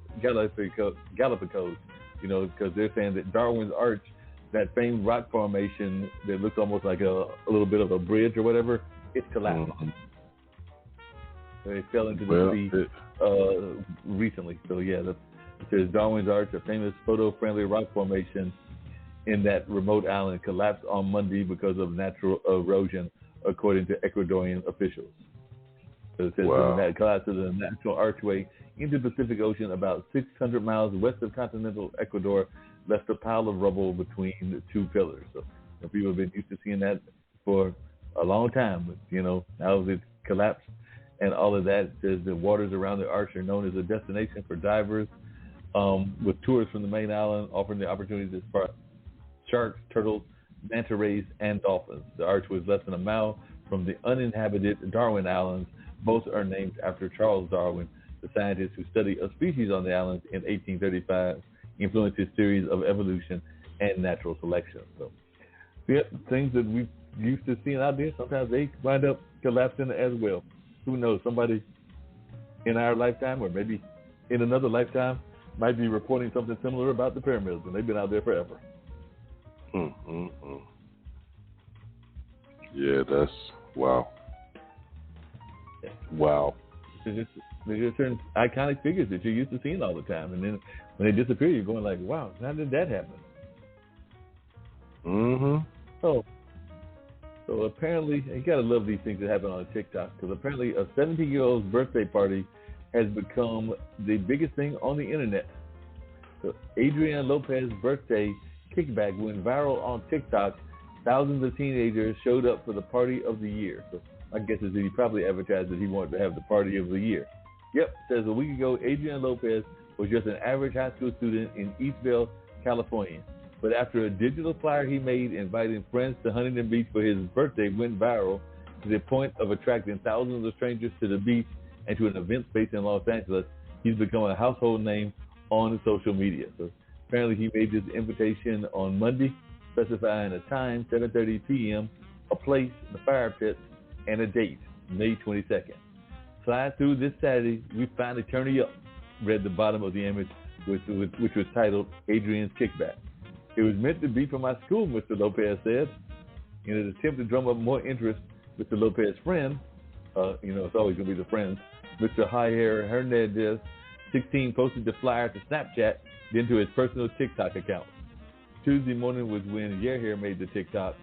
S4: because they're saying that Darwin's Arch, that famed rock formation that looks almost like a little bit of a bridge or whatever, it's collapsed.
S3: Mm-hmm.
S4: They fell into the sea recently. So yeah, it says Darwin's Arch, a famous photo-friendly rock formation in that remote island, collapsed on Monday because of natural erosion, according to Ecuadorian officials. So it says that collapse of the natural archway into the Pacific Ocean about 600 miles west of continental Ecuador left a pile of rubble between the two pillars. So people have been used to seeing that for a long time, but now it's collapsed and all of that. It says the waters around the arch are known as a destination for divers, with tours from the main island offering the opportunity to spot sharks, turtles, manta rays, and dolphins. The arch was less than a mile from the uninhabited Darwin Islands. Both are named after Charles Darwin, the scientist who studied a species on the islands in 1835, influenced his theories of evolution and natural selection. So, things that we used to seeing out there, sometimes they wind up collapsing as well. Who knows? Somebody in our lifetime, or maybe in another lifetime, might be reporting something similar about the pyramids, and they've been out there forever.
S3: Yeah, that's wow. Wow.
S4: There's certain iconic figures that you're used to seeing all the time, and then when they disappear, you're going like, wow, how did that happen? So apparently, you gotta love these things that happen on TikTok, because apparently a 17-year-old's birthday party has become the biggest thing on the internet. So Adrian Lopez's birthday kickback went viral on TikTok. Thousands of teenagers showed up for the party of the year. So my guess is that he probably advertised that he wanted to have the party of the year. Yep, says a week ago, Adrian Lopez was just an average high school student in Eastville, California. But after a digital flyer he made inviting friends to Huntington Beach for his birthday went viral to the point of attracting thousands of strangers to the beach and to an event space in Los Angeles, he's become a household name on social media. So Apparently, he made this invitation on Monday, specifying a time, 7:30 p.m., a place, the fire pit, and a date, May 22nd. Slide through this Saturday, we finally turn you up, read the bottom of the image, which was titled Adrian's Kickback. It was meant to be for my school, Mr. Lopez said. In an attempt to drum up more interest, Mr. Lopez's friend, it's always going to be the friends, Mr. Javier Hernandez, 16, posted the flyer to Snapchat, then to his personal TikTok account. Tuesday morning was when Javier made the TikTok.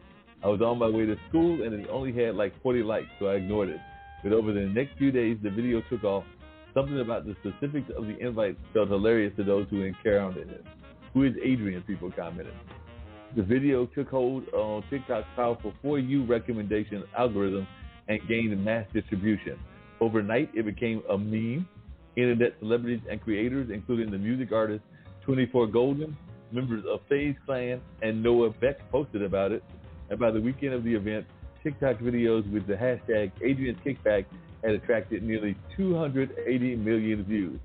S4: I was on my way to school, and it only had like 40 likes, so I ignored it. But over the next few days, the video took off. Something about the specifics of the invite felt hilarious to those who encountered it. Who is Adrian? People commented. The video took hold on TikTok's powerful For You recommendation algorithm and gained mass distribution. Overnight, it became a meme. Internet celebrities and creators, including the music artist 24 Golden, members of FaZe Clan, and Noah Beck posted about it. And by the weekend of the event, TikTok videos with the hashtag Adrian's Kickback had attracted nearly 280 million views.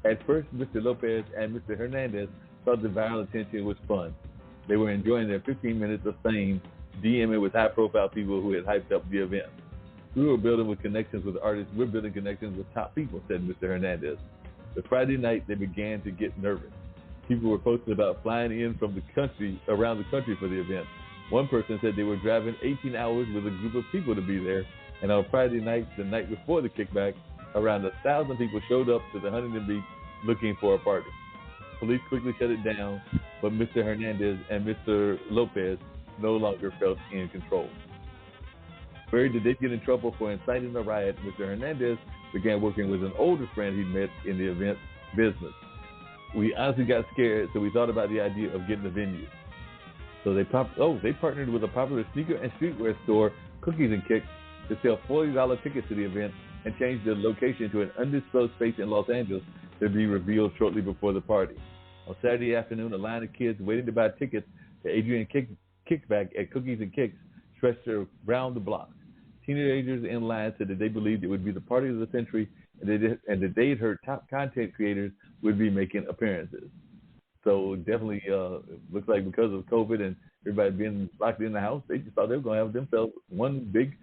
S4: At first, Mr. Lopez and Mr. Hernandez thought the viral attention was fun. They were enjoying their 15 minutes of fame, DMing with high-profile people who had hyped up the event. We were building with connections with artists. We're building connections with top people, said Mr. Hernandez. The Friday night, they began to get nervous. People were posting about flying in from the country, around the country for the event. One person said they were driving 18 hours with a group of people to be there. And on Friday night, the night before the kickback, around 1,000 people showed up to the Huntington Beach looking for a party. Police quickly shut it down, but Mr. Hernandez and Mr. Lopez no longer felt in control. Worried that they'd get in trouble for inciting a riot, Mr. Hernandez began working with an older friend he'd met in the event business. We honestly got scared, so we thought about the idea of getting a venue. So they partnered with a popular sneaker and streetwear store, Cookies and Kicks, to sell $40 tickets to the event and changed the location to an undisclosed space in Los Angeles to be revealed shortly before the party. On Saturday afternoon, a line of kids waiting to buy tickets to Adrian Kickback at Cookies and Kicks stretched around the block. Teenagers in line said that they believed it would be the party of the century and that they had heard top content creators would be making appearances. So definitely looks like because of COVID and everybody being locked in the house, they just thought they were going to have themselves one big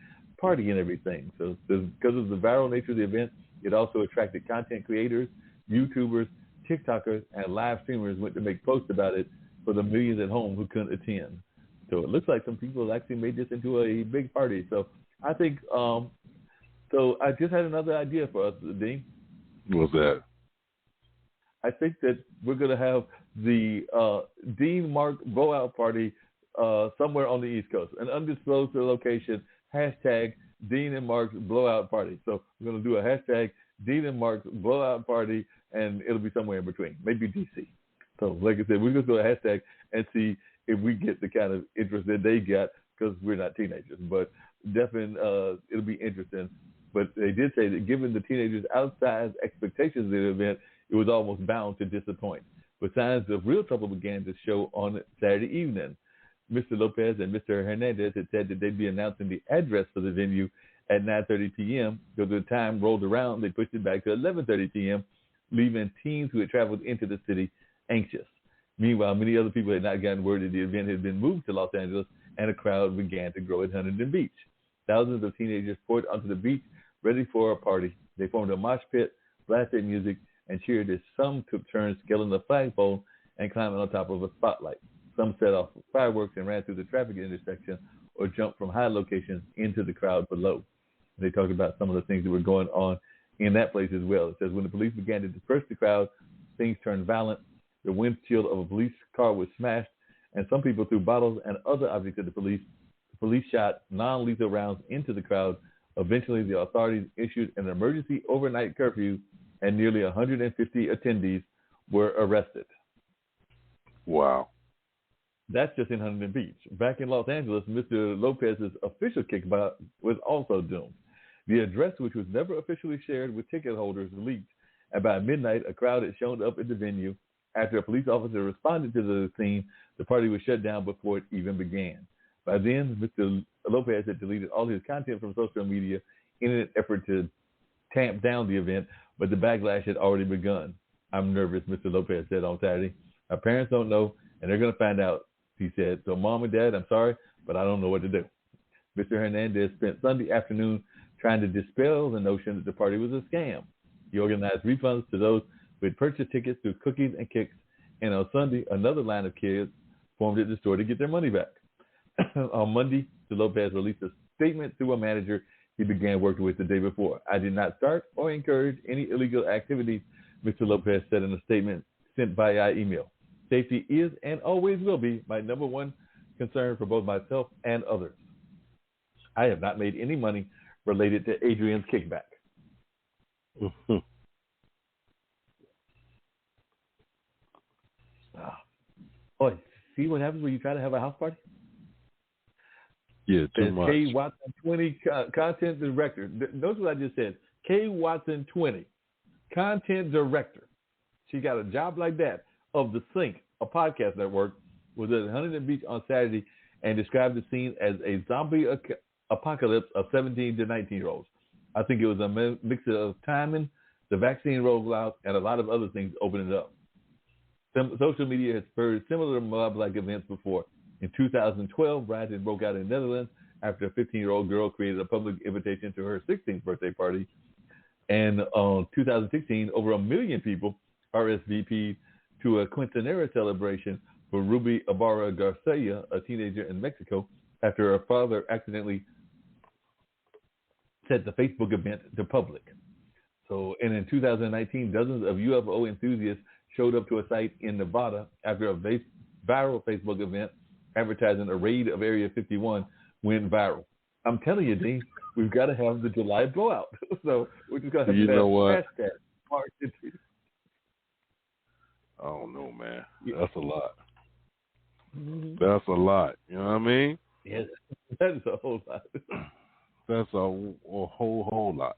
S4: party and everything. So because of the viral nature of the event, it also attracted content creators, YouTubers, TikTokers, and live streamers went to make posts about it for the millions at home who couldn't attend. So it looks like some people actually made this into a big party. So I think, so I just had another idea for us, Dean.
S3: What's that?
S4: I think that we're going to have the Dean Marc blowout party somewhere on the East Coast, an undisclosed location, hashtag Dean and Marc's blowout party. So we're going to do a hashtag Dean and Marc's blowout party, and it'll be somewhere in between, maybe DC. So like I said, we're going to do a hashtag and see if we get the kind of interest that they got, because we're not teenagers. But definitely it'll be interesting. But they did say that given the teenagers' outsized expectations of the event, it was almost bound to disappoint. But signs of real trouble began to show on Saturday evening. Mr. Lopez and Mr. Hernandez had said that they'd be announcing the address for the venue at 9:30 p.m. So the time rolled around, they pushed it back to 11:30 p.m., leaving teens who had traveled into the city anxious. Meanwhile, many other people had not gotten word that the event had been moved to Los Angeles, and a crowd began to grow at Huntington Beach. Thousands of teenagers poured onto the beach, ready for a party. They formed a mosh pit, blasted music, and cheered as some took turns scaling the flagpole and climbing on top of a spotlight. Some set off fireworks and ran through the traffic intersection or jumped from high locations into the crowd below. They talked about some of the things that were going on in that place as well. It says when the police began to disperse the crowd, things turned violent. The windshield of a police car was smashed, and some people threw bottles and other objects at the police. The police shot non-lethal rounds into the crowd. Eventually, the authorities issued an emergency overnight curfew, and nearly 150 attendees were arrested.
S3: Wow.
S4: That's just in Huntington Beach. Back in Los Angeles, Mr. Lopez's official kickback was also doomed. The address, which was never officially shared with ticket holders, leaked, and by midnight, a crowd had shown up at the venue. After a police officer responded to the scene, the party was shut down before it even began. By then, Mr. Lopez had deleted all his content from social media in an effort to tamp down the event, but the backlash had already begun. I'm nervous, Mr. Lopez said on Saturday. Our parents don't know, and they're going to find out, he said. So, Mom and Dad, I'm sorry, but I don't know what to do. Mr. Hernandez spent Sunday afternoon trying to dispel the notion that the party was a scam. He organized refunds to those who had purchased tickets through Cookies and Kicks, and on Sunday, another line of kids formed at the store to get their money back. On Monday, Mr. Lopez released a statement through a manager he began working with the day before. I did not start or encourage any illegal activities, Mr. Lopez said in a statement sent via email. Safety is and always will be my number one concern for both myself and others. I have not made any money related to Adrian's kickback.
S3: Mm-hmm.
S4: Oh, see what happens when you try to have a house party?
S3: Yeah, too much.
S4: K. Watson 20, content director. Notice what I just said. K. Watson 20, content director. She got a job like that of The Sync, a podcast network, was at Huntington Beach on Saturday and described the scene as a zombie apocalypse of 17 to 19-year-olds. I think it was a mix of timing, the vaccine rollout, and a lot of other things opening up. Social media has spurred similar mob-like events before. In 2012, rioting broke out in the Netherlands after a 15-year-old girl created a public invitation to her 16th birthday party. And in 2016, over 1 million people RSVP'd to a quinceanera celebration for Ruby Ibarra Garcia, a teenager in Mexico, after her father accidentally set the Facebook event to public. So, and in 2019, dozens of UFO enthusiasts showed up to a site in Nevada after a viral Facebook event advertising a raid of Area 51 went viral. I'm telling you, Dean, we've got to have the July blowout. So we're just going to have to have hashtag.
S3: I don't know, man. That's a lot. That's a lot. You know what I mean?
S4: Yes, that is a whole lot.
S3: That's a whole lot.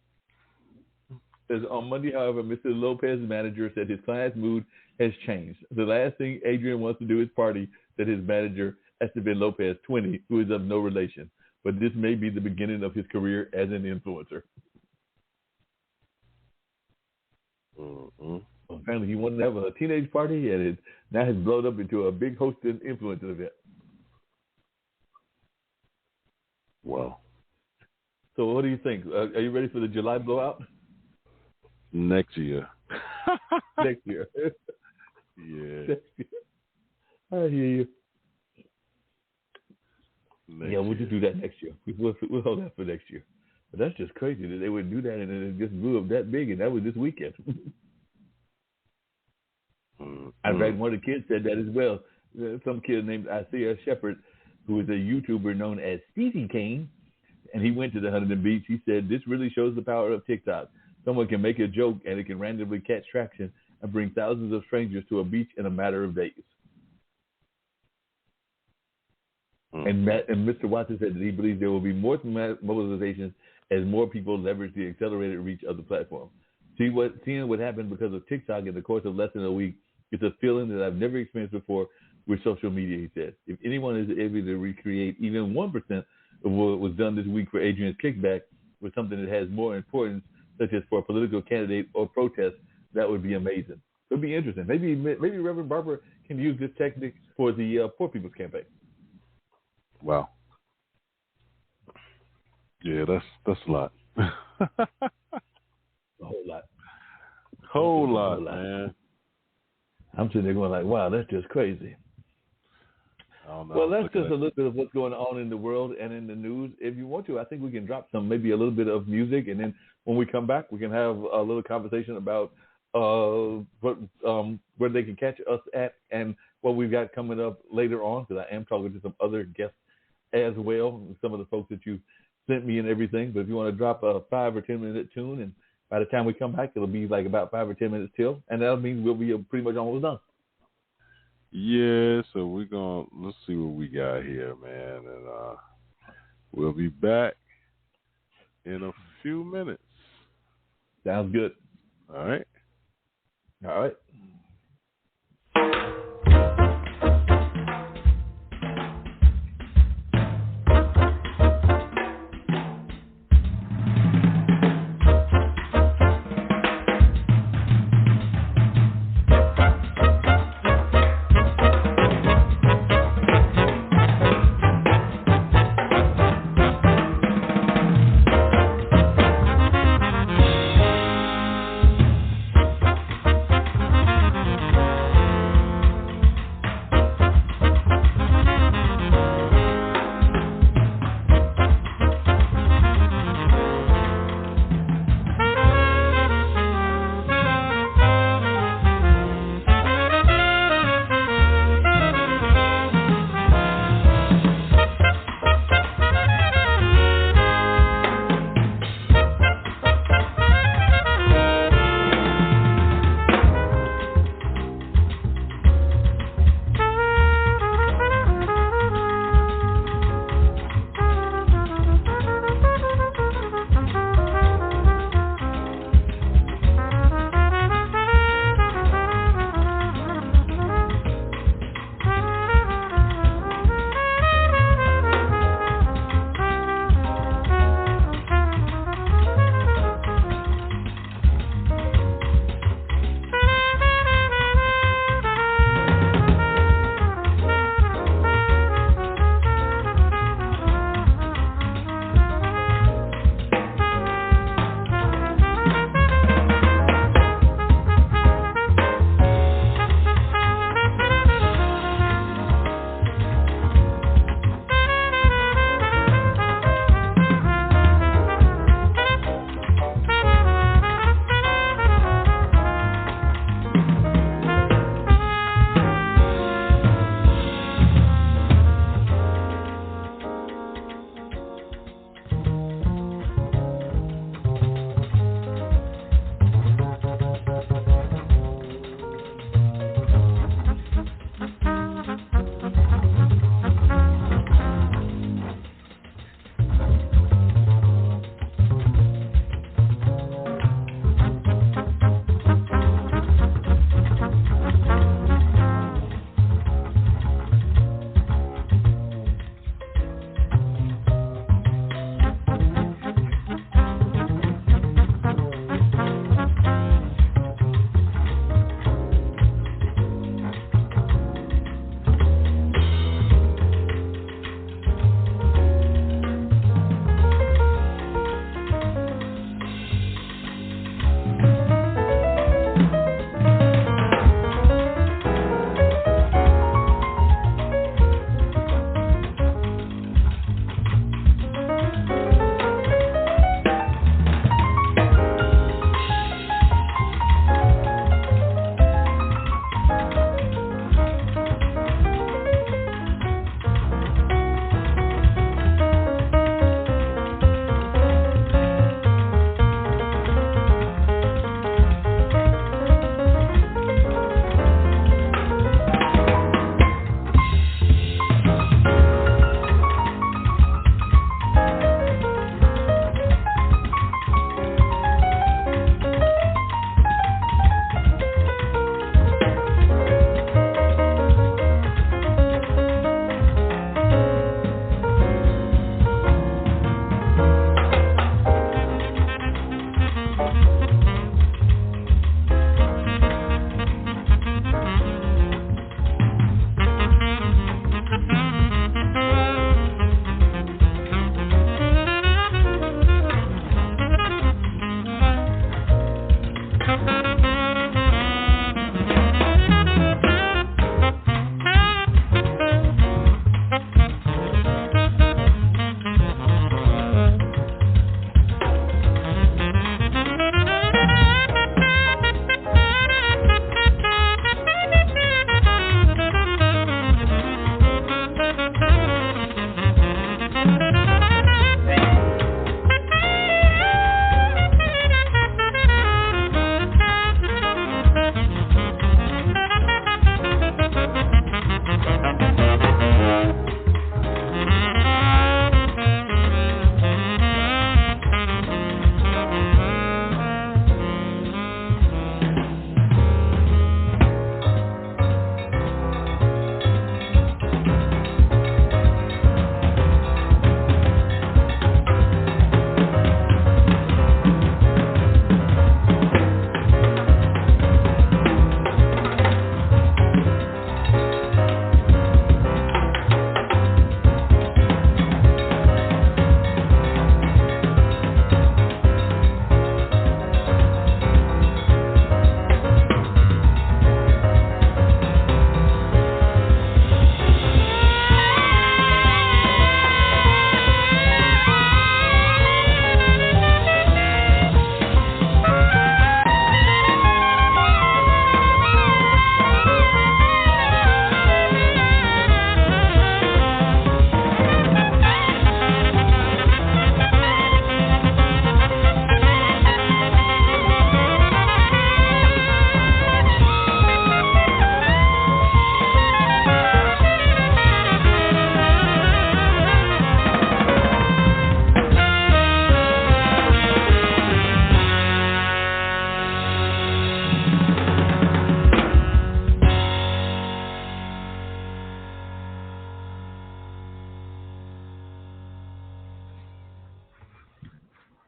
S4: On Monday, however, Mr. Lopez's manager said his client's mood has changed. The last thing Adrian wants to do is party, said his manager, Esteban Lopez, 20, who is of no relation. But this may be the beginning of his career as an influencer.
S3: Mm-hmm.
S4: Apparently, he wanted to have a teenage party, and it now has blown up into a big hosted influencer event.
S3: Wow.
S4: So what do you think? Are you ready for the July blowout?
S3: Next year.
S4: Next year.
S3: Yeah.
S4: Next year. I hear you. We'll just do that next year. We'll hold that for next year. But that's just crazy that they would do that and then it just blew up that big, and that was this weekend. In fact, one of the kids said that as well. Some kid named Isaiah Shepard, who is a YouTuber known as Steezy King, and he went to the Huntington Beach. He said, this really shows the power of TikTok. Someone can make a joke and it can randomly catch traction and bring thousands of strangers to a beach in a matter of days. And Mr. Watson said that he believes there will be more mobilizations as more people leverage the accelerated reach of the platform. Seeing what happened because of TikTok in the course of less than a week, it's a feeling that I've never experienced before with social media, he said. If anyone is able to recreate even 1% of what was done this week for Adrian's kickback with something that has more importance, such as for a political candidate or protest, that would be amazing. It would be interesting. Maybe Reverend Barber can use this technique for the Poor People's Campaign.
S3: Wow. Yeah, that's a lot.
S4: A whole lot.
S3: Whole lot, man.
S4: I'm sitting there going like, wow, that's just crazy.
S3: I don't know.
S4: Well, that's just a little bit of what's going on in the world and in the news. If you want to, I think we can drop maybe a little bit of music, and then when we come back, we can have a little conversation about where they can catch us at and what we've got coming up later on, because I am talking to some other guests as well, some of the folks that you sent me and everything. But if you want to drop a 5 or 10 minute tune, and by the time we come back, it'll be like about 5 or 10 minutes till, and that'll mean we'll be pretty much almost done.
S3: Yeah, so let's see what we got here, man, and we'll be back in a few minutes.
S4: Sounds good.
S3: All right.
S4: All right.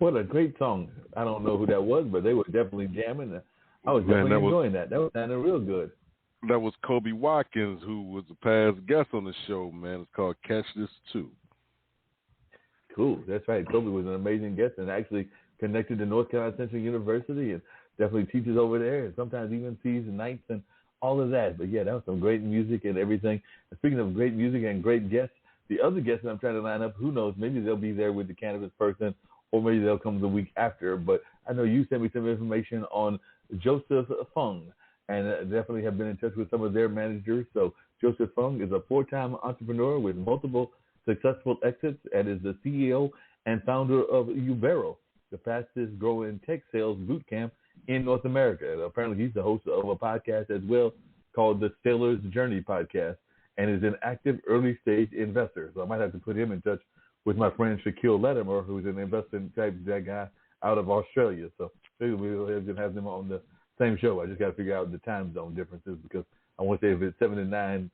S4: What a great song. I don't know who that was, but they were definitely jamming. I was definitely enjoying that. That was sounding real good.
S3: That was Kobe Watkins, who was a past guest on the show, man. It's called Catch This Too.
S4: Cool. That's right. Kobe was an amazing guest and actually connected to North Carolina Central University and definitely teaches over there and sometimes even sees nights and all of that. But, yeah, that was some great music and everything. And speaking of great music and great guests, the other guests that I'm trying to line up, who knows, maybe they'll be there with the cannabis person or maybe they'll come the week after. But I know you sent me some information on Joseph Fung, and definitely have been in touch with some of their managers. So Joseph Fung is a 4-time entrepreneur with multiple successful exits and is the CEO and founder of Ubero, the fastest growing tech sales boot camp in North America. And apparently he's the host of a podcast as well called the Sailor's Journey podcast and is an active early stage investor. So I might have to put him in touch with my friend Shaquille Latimer, who's an investing type guy out of Australia. So maybe we'll have them on the same show. I just got to figure out the time zone differences because I want to say if it's 7 to 9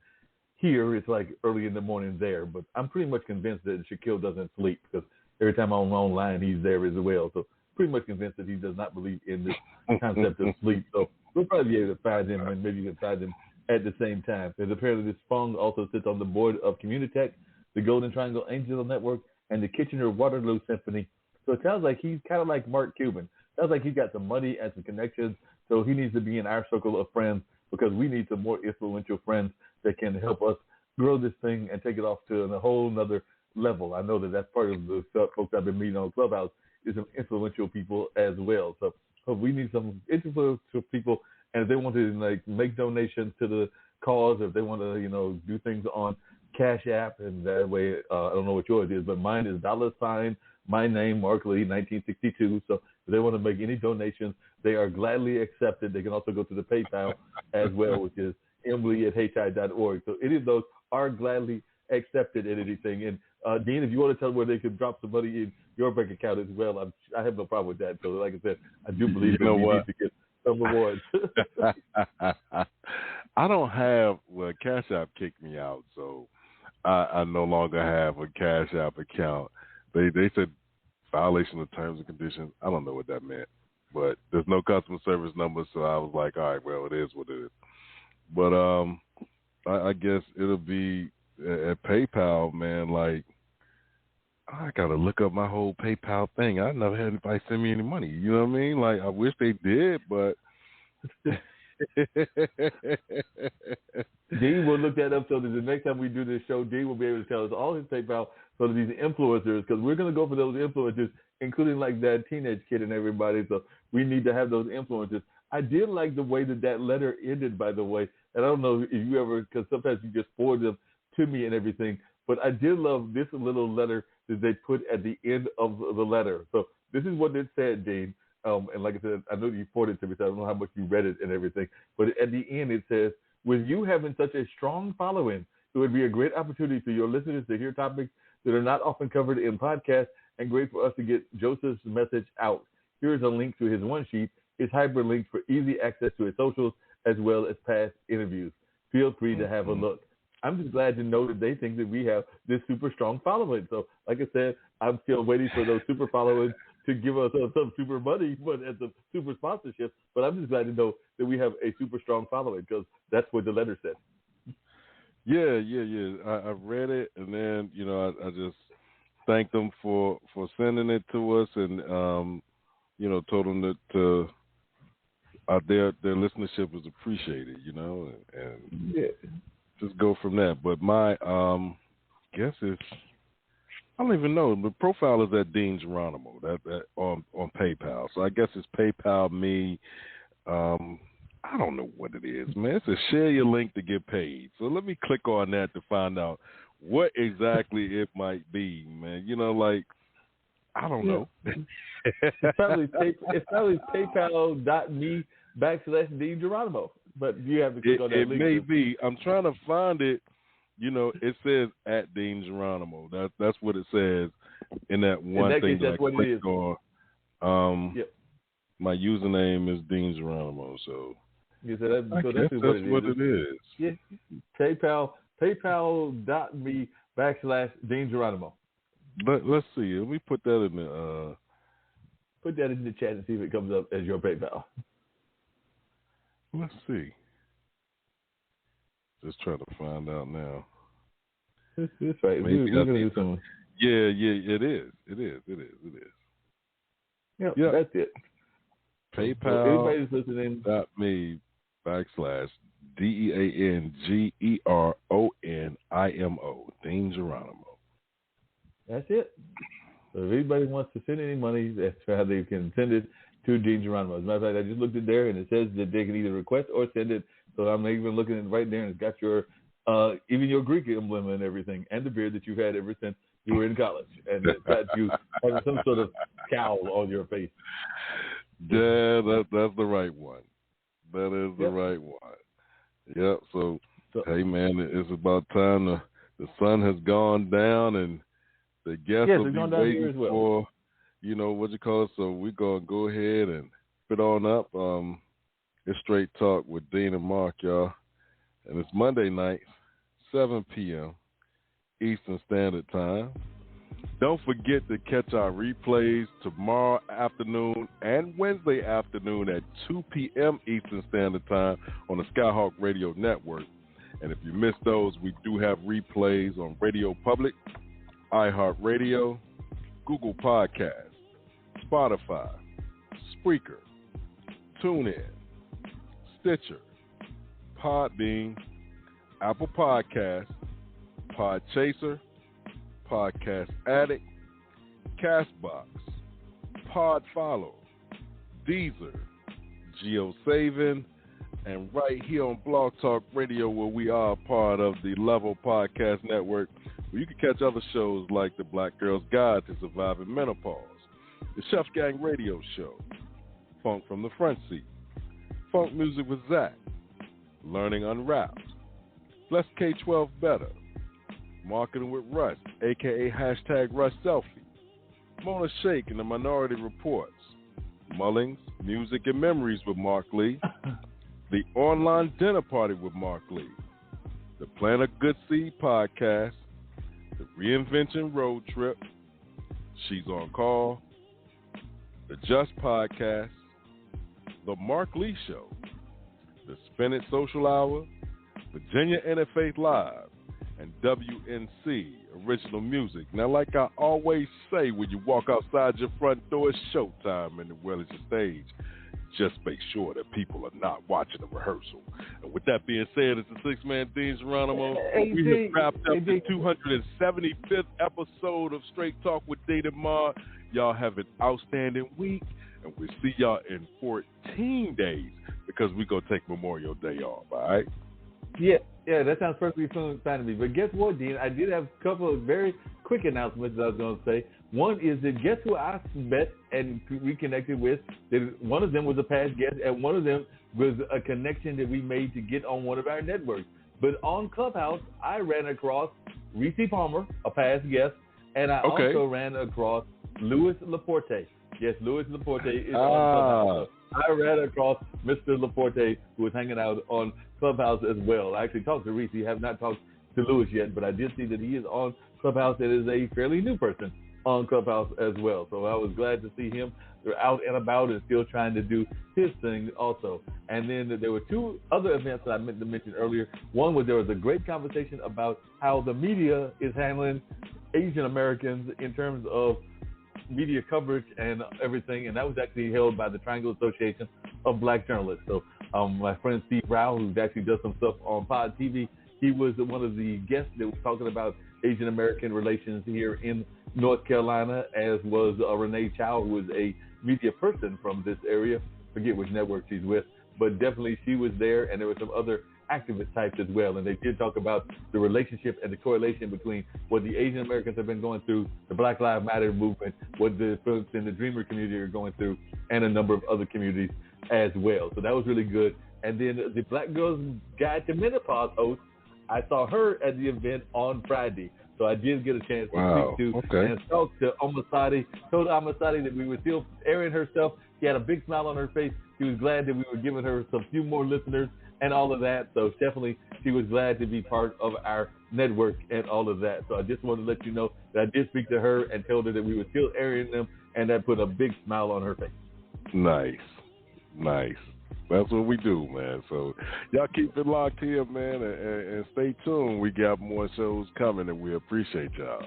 S4: here, it's like early in the morning there. But I'm pretty much convinced that Shaquille doesn't sleep because every time I'm online, he's there as well. So pretty much convinced that he does not believe in this concept of sleep. So we'll probably be able to find him, and maybe you can find him at the same time. Because apparently this Fung also sits on the board of Communitech, the Golden Triangle Angel Network, and the Kitchener-Waterloo Symphony. So it sounds like he's kind of like Mark Cuban. Sounds like he's got some money and some connections, so he needs to be in our circle of friends because we need some more influential friends that can help us grow this thing and take it off to a whole nother level. I know that that's part of the stuff folks I've been meeting on Clubhouse is some influential people as well. So we need some influential people, and if they want to like make donations to the cause, if they want to do things on Cash App, and that way I don't know what yours is, but mine is $ my name Marc Lee 1962. So if they want to make any donations, they are gladly accepted. They can also go to the PayPal as well, which is emily@hayti.org. So any of those are gladly accepted in anything. And Dean, if you want to tell them where they can drop some money in your bank account as well, I have no problem with that. So like I said, I do believe that we need to get some rewards.
S3: I don't have, Cash App kicked me out, so I no longer have a Cash App account. They said violation of terms and conditions. I don't know what that meant, but there's no customer service number, so I was like, all right, well, it is what it is. But I guess it'll be at PayPal, man. Like, I gotta look up my whole PayPal thing. I never had anybody send me any money. You know what I mean? Like, I wish they did, but.
S4: Dean will look that up so that the next time we do this show, Dean will be able to tell us all his PayPal so that these influencers, because we're going to go for those influencers, including like that teenage kid and everybody. So we need to have those influencers. I did like the way that letter ended, by the way. And I don't know if you ever, because sometimes you just forward them to me and everything. But I did love this little letter that they put at the end of the letter. So this is what it said, Dean. And like I said, I know you forwarded it to me, so I don't know how much you read it and everything. But at the end, it says, with you having such a strong following, it would be a great opportunity for your listeners to hear topics that are not often covered in podcasts and great for us to get Joseph's message out. Here is a link to his one sheet, his hyperlink for easy access to his socials, as well as past interviews. Feel free to have a look. I'm just glad to know that they think that we have this super strong following. So, like I said, I'm still waiting for those super followers to give us some super money, but at the super sponsorship. But I'm just glad to know that we have a super strong following because that's what the letter said.
S3: Yeah. I read it, and then I just thanked them for sending it to us, and told them that their listenership was appreciated, and
S4: yeah.
S3: Just go from that. But my guess is, I don't even know. The profile is at Dean Geronimo that on PayPal. So I guess it's PayPal me. I don't know what it is, man. It's a share your link to get paid. So let me click on that to find out what exactly it might be, man. I don't know.
S4: It's probably PayPal.me/Dean Geronimo. But you have to click on that link.
S3: It may be. I'm trying to find it. It says at Dean Geronimo. That's what it says in that one thing that I clicked on.
S4: Yep.
S3: My username is Dean Geronimo. So,
S4: that's what it is. Yeah. PayPal.me/Dean Geronimo.
S3: Let's see. Let me put that in the
S4: Put that in the chat and see if it comes up as your PayPal.
S3: Let's see. Just trying to find out now.
S4: That's right.
S3: Maybe
S4: we're going to do something.
S3: Yeah, it is.
S4: Yep,
S3: Yep.
S4: that's it.
S3: PayPal.me/DeanGeronimo. Dean Geronimo.
S4: That's it. So if anybody wants to send any money, that's how they can send it to Dean Geronimo. As a matter of fact, I just looked at there, and it says that they can either request or send it. So I'm even looking at it right there, and it's got your even your Greek emblem and everything, and the beard that you've had ever since you were in college, and it's got you having some sort of cowl on your face.
S3: Yeah, that's the right one. That is the right one. Yep. So, hey, man, it's about time. The sun has gone down, and the guests will be waiting for, what you call it. So we're going to go ahead and fit on up. It's Straight Talk with Dean and Marc, y'all. And it's Monday night, 7 p.m. Eastern Standard Time. Don't forget to catch our replays tomorrow afternoon and Wednesday afternoon at 2 p.m. Eastern Standard Time on the Skyhawk Radio Network. And if you missed those, we do have replays on Radio Public, iHeartRadio, Google Podcasts, Spotify, Spreaker, TuneIn, Stitcher, Podbean, Apple Podcasts, Podchaser, Podcast Addict, Castbox, Podfollow, Deezer, GeoSavin, and right here on Blog Talk Radio, where we are a part of the Level Podcast Network, where you can catch other shows like the Black Girl's Guide to Surviving Menopause, the Chef Gang Radio Show, Funk from the Front Seat, Funk Music with Zach, Learning Unwrapped, Let's K-12 Better, Marketing with Russ, a.k.a. #Russ Selfie, Mona Shake and the Minority Reports, Mullings, Music and Memories with Marc Lee, The Online Dinner Party with Marc Lee, the Plant a Good Seed Podcast, the Reinvention Road Trip, She's on Call, the Just Podcast, the Marc Lee Show, the Spin It Social Hour, Virginia Interfaith Live, and WNC Original Music. Now, like I always say, when you walk outside your front door, it's showtime in the Wellington stage. Just make sure that people are not watching the rehearsal. And with that being said, it's the six-man Dean Geronimo. We have wrapped up the 275th episode of Straight Talk with Dean and Marc. Y'all have an outstanding week, and we'll see y'all in 14 days because we're going to take Memorial Day off, all right?
S4: Yeah, that sounds perfectly fine to me. But guess what, Dean? I did have a couple of very quick announcements that I was going to say. One is that guess who I met and reconnected with? One of them was a past guest, and one of them was a connection that we made to get on one of our networks. But on Clubhouse, I ran across Reese Palmer, a past guest, and I also ran across Louis Laporte. Yes, Louis Laporte is on Clubhouse. I ran across Mr. Laporte, who was hanging out on Clubhouse as well. I actually talked to Reese. I have not talked to Louis yet, but I did see that he is on Clubhouse and is a fairly new person on Clubhouse as well. So I was glad to see him. They're out and about and still trying to do his thing also. And then there were two other events that I meant to mention earlier. One was there was a great conversation about how the media is handling Asian Americans in terms of media coverage and everything, and that was actually held by the Triangle Association of Black Journalists. So my friend Steve Rao, who actually does some stuff on Pod TV, he was one of the guests that was talking about Asian American relations here in North Carolina, as was Renee Chow, who is a media person from this area. Forget which network she's with, but definitely she was there, and there were some other activist types as well, and they did talk about the relationship and the correlation between what the Asian Americans have been going through, the Black Lives Matter movement, what the folks in the Dreamer community are going through, and a number of other communities as well. So that was really good. And then the Black Girl's Guide to Menopause host, I saw her at the event on Friday. So I did get a chance to speak to and talk to Omasadi. Told Omasadi that we were still airing her stuff. She had a big smile on her face. She was glad that we were giving her some few more listeners and all of that. So definitely she was glad to be part of our network and all of that. So I just wanted to let you know that I did speak to her and told her that we were still airing them, and that put a big smile on her face.
S3: Nice. That's what we do, man. So y'all keep it locked here, man, and stay tuned. We got more shows coming, and we appreciate y'all.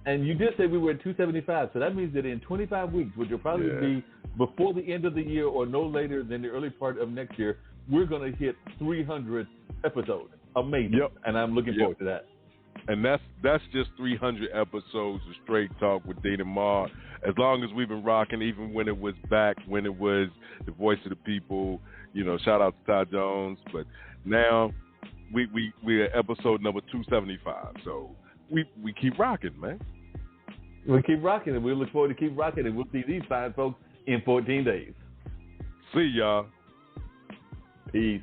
S4: And you did say we were at 275, so that means that in 25 weeks, which will probably be before the end of the year or no later than the early part of next year, we're going to hit 300 episodes. Amazing.
S3: Yep.
S4: And I'm looking forward to that.
S3: And that's just 300 episodes of Straight Talk with Dean and Marc. As long as we've been rocking, even when it was back, when it was the voice of the people, shout out to Ty Jones. But now we're at episode number 275. So we keep rocking, man.
S4: We keep rocking, and we look forward to keep rocking, and we'll see these fine folks in 14 days.
S3: See y'all.
S4: Peace.